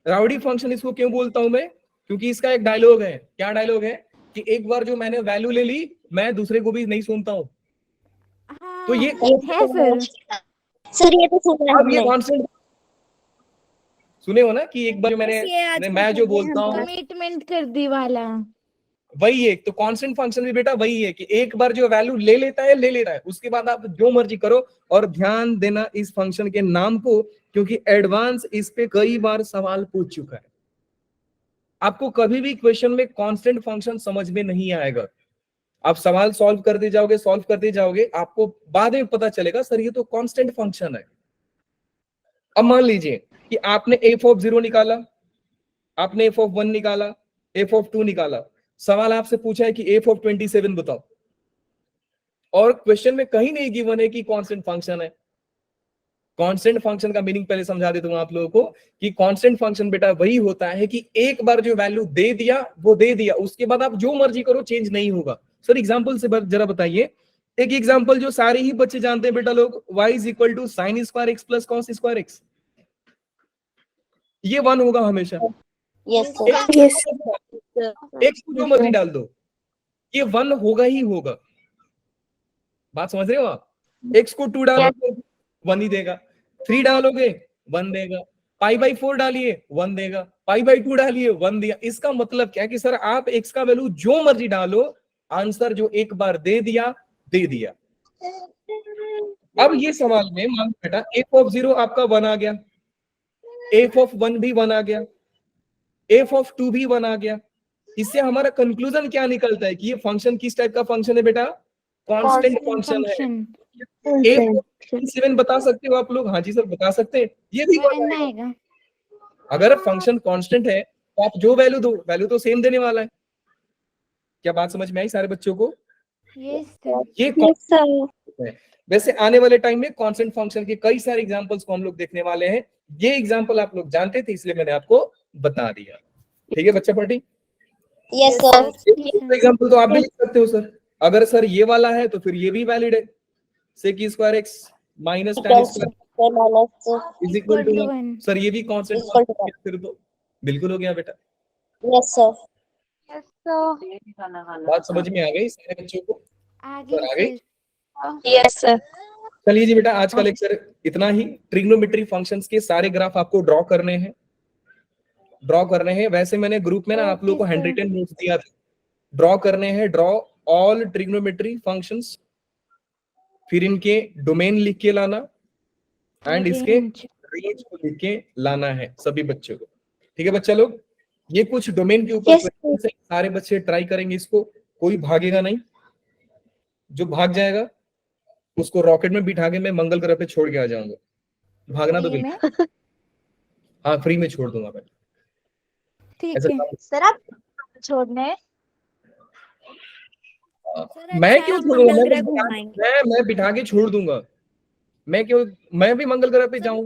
राउडी फंक्शन इसको क्यों बोलता हूं मैं? क्योंकि इसका एक डायलॉग है। क्या डायलॉग है? कि एक बार जो मैंने वैल्यू ले ली, मैं दूसरे को भी नहीं सुनता हूं। तो ये है सर ये तो सुना अब ये हमने। कॉन्स्टेंट सुने हो ना कि एक बार जो मैं जो बोलता हूँ कमिटमेंट कर दी वाला, वही है। तो कांस्टेंट फंक्शन भी बेटा वही है कि एक बार जो वैल्यू ले लेता है, ले ले रहा है, उसके बाद आप जो मर्जी करो। और ध्यान देना इस फंक्शन के नाम को, क्योंकि एडवांस इस पे कई बार सवाल पूछ चुका है। आपको कभी भी क्वेश्चन में कांस्टेंट फंक्शन समझ में नहीं आएगा। आप सवाल सॉल्व करते जाओगे, आपको बाद में पता चलेगा सर ये तो कांस्टेंट फंक्शन है। अब मान लीजिए कि आपने f ऑफ 0 निकाला, आपने f ऑफ 1 निकाला, f ऑफ 2 निकाला। सवाल आपसे पूछा है कि f ऑफ 27 बताओ, और क्वेश्चन में कहीं नहीं गिवन है कि कांस्टेंट फंक्शन है। कांस्टेंट फंक्शन का मीनिंग पहले समझा देता हूं आप लोगों को कि कांस्टेंट फंक्शन बेटा वही होता है कि एक बार जो वैल्यू दे दिया वो दे दिया, उसके बाद आप जो मर्जी करो चेंज नहीं होगा। सर एग्जांपल से जरा बताइए। एक एग्जांपल जो सारे ही बच्चे जानते हैं बेटा लोग, y is equal to sine square x plus cos square x. ये 1 होगा हमेशा। यस एक्स को जो मर्जी डाल दो, ये 1 होगा ही होगा। बात समझ रहे हो आप? एक्स को 2 डालोगे 1 ही देगा, 3 डालोगे 1 देगा, π/4 डालिए 1 देगा, π/2 डालिए 1 दिया। इसका मतलब क्या है कि सर आप x का वैल्यू जो मर्जी डालो, आंसर जो एक बार दे दिया दे दिया। अब ये सवाल में मान बेटा f ऑफ 0 आपका 1 आ गया, f ऑफ 1 भी 1 आ गया, f ऑफ 2 भी 1 आ गया। इससे हमारा कंक्लूजन क्या निकलता है कि ये फंक्शन किस टाइप का फंक्शन है बेटा? कांस्टेंट फंक्शन है। f 7 बता सकते हो आप लोग? हाँ जी सर बता सकते हैं। ये भी आएगा। अगर फंक्शन कांस्टेंट है तो आप जो वैल्यू दो, वैल्यू तो सेम देने वाला है। क्या बात समझ में आई सारे बच्चों को? ये है। वैसे आने वाले टाइम में कांस्टेंट फंक्शन के कई सारे एग्जांपल्स को हम लोग देखने वाले हैं। ये एग्जांपल आप लोग जानते थे इसलिए मैंने आपको बता दिया। ठीक है बच्चा पार्टी? Yes sir. एग्जांपल तो आप भी लिख सकते हो सर। अगर सर ये वाला है तो फिर ये भी वैलिड है। sec square x minus tan square is equal to 1। Sir ये भी कांस्टेंट फिर तो बिल्कुल हो गया बेटा। Yes sir. बात समझ में आ गई सारे बच्चों को? आ गई? Yes sir. चलिए जी बेटा आज का लेक्चर इतना ही। ट्रिग्नोमेट्री फंक्शंस के सारे ग्राफ आपको ड्रॉ करने हैं। वैसे मैंने ग्रुप में ना आप लोगों को हैंड रिटन नोट्स दिया था, ड्रॉ करने हैं। ड्रॉ ऑल ट्रिग्नोमेट्री फंक्शंस, फिर इनके डोमेन लिख के लाना एंड इसके रेंज को लिख के लाना है सभी बच्चों को। ठीक है बच्चा लोग? ये कुछ डोमेन के ऊपर Yes, questions है, सारे बच्चे ट्राई करेंगे इसको, कोई भागेगा नहीं, जो भाग जाएगा उसको रॉकेट में बिठा के मैं मंगल ग्रह पे छोड़ के आ जाऊंगा, भागना तो फ्री बिल्कुल, में हाँ फ्री में छोड़ दूंगा मैं, ठीक ऐसा है। काम- सर आप छोड़ने मैं क्यों छोड़ूंगा, मंगल ग्रह घुमाएंगे। मैं बिठा के छोड़ दूंगा, मैं क्यों, मैं भी मंगल ग्रह पे जाऊं।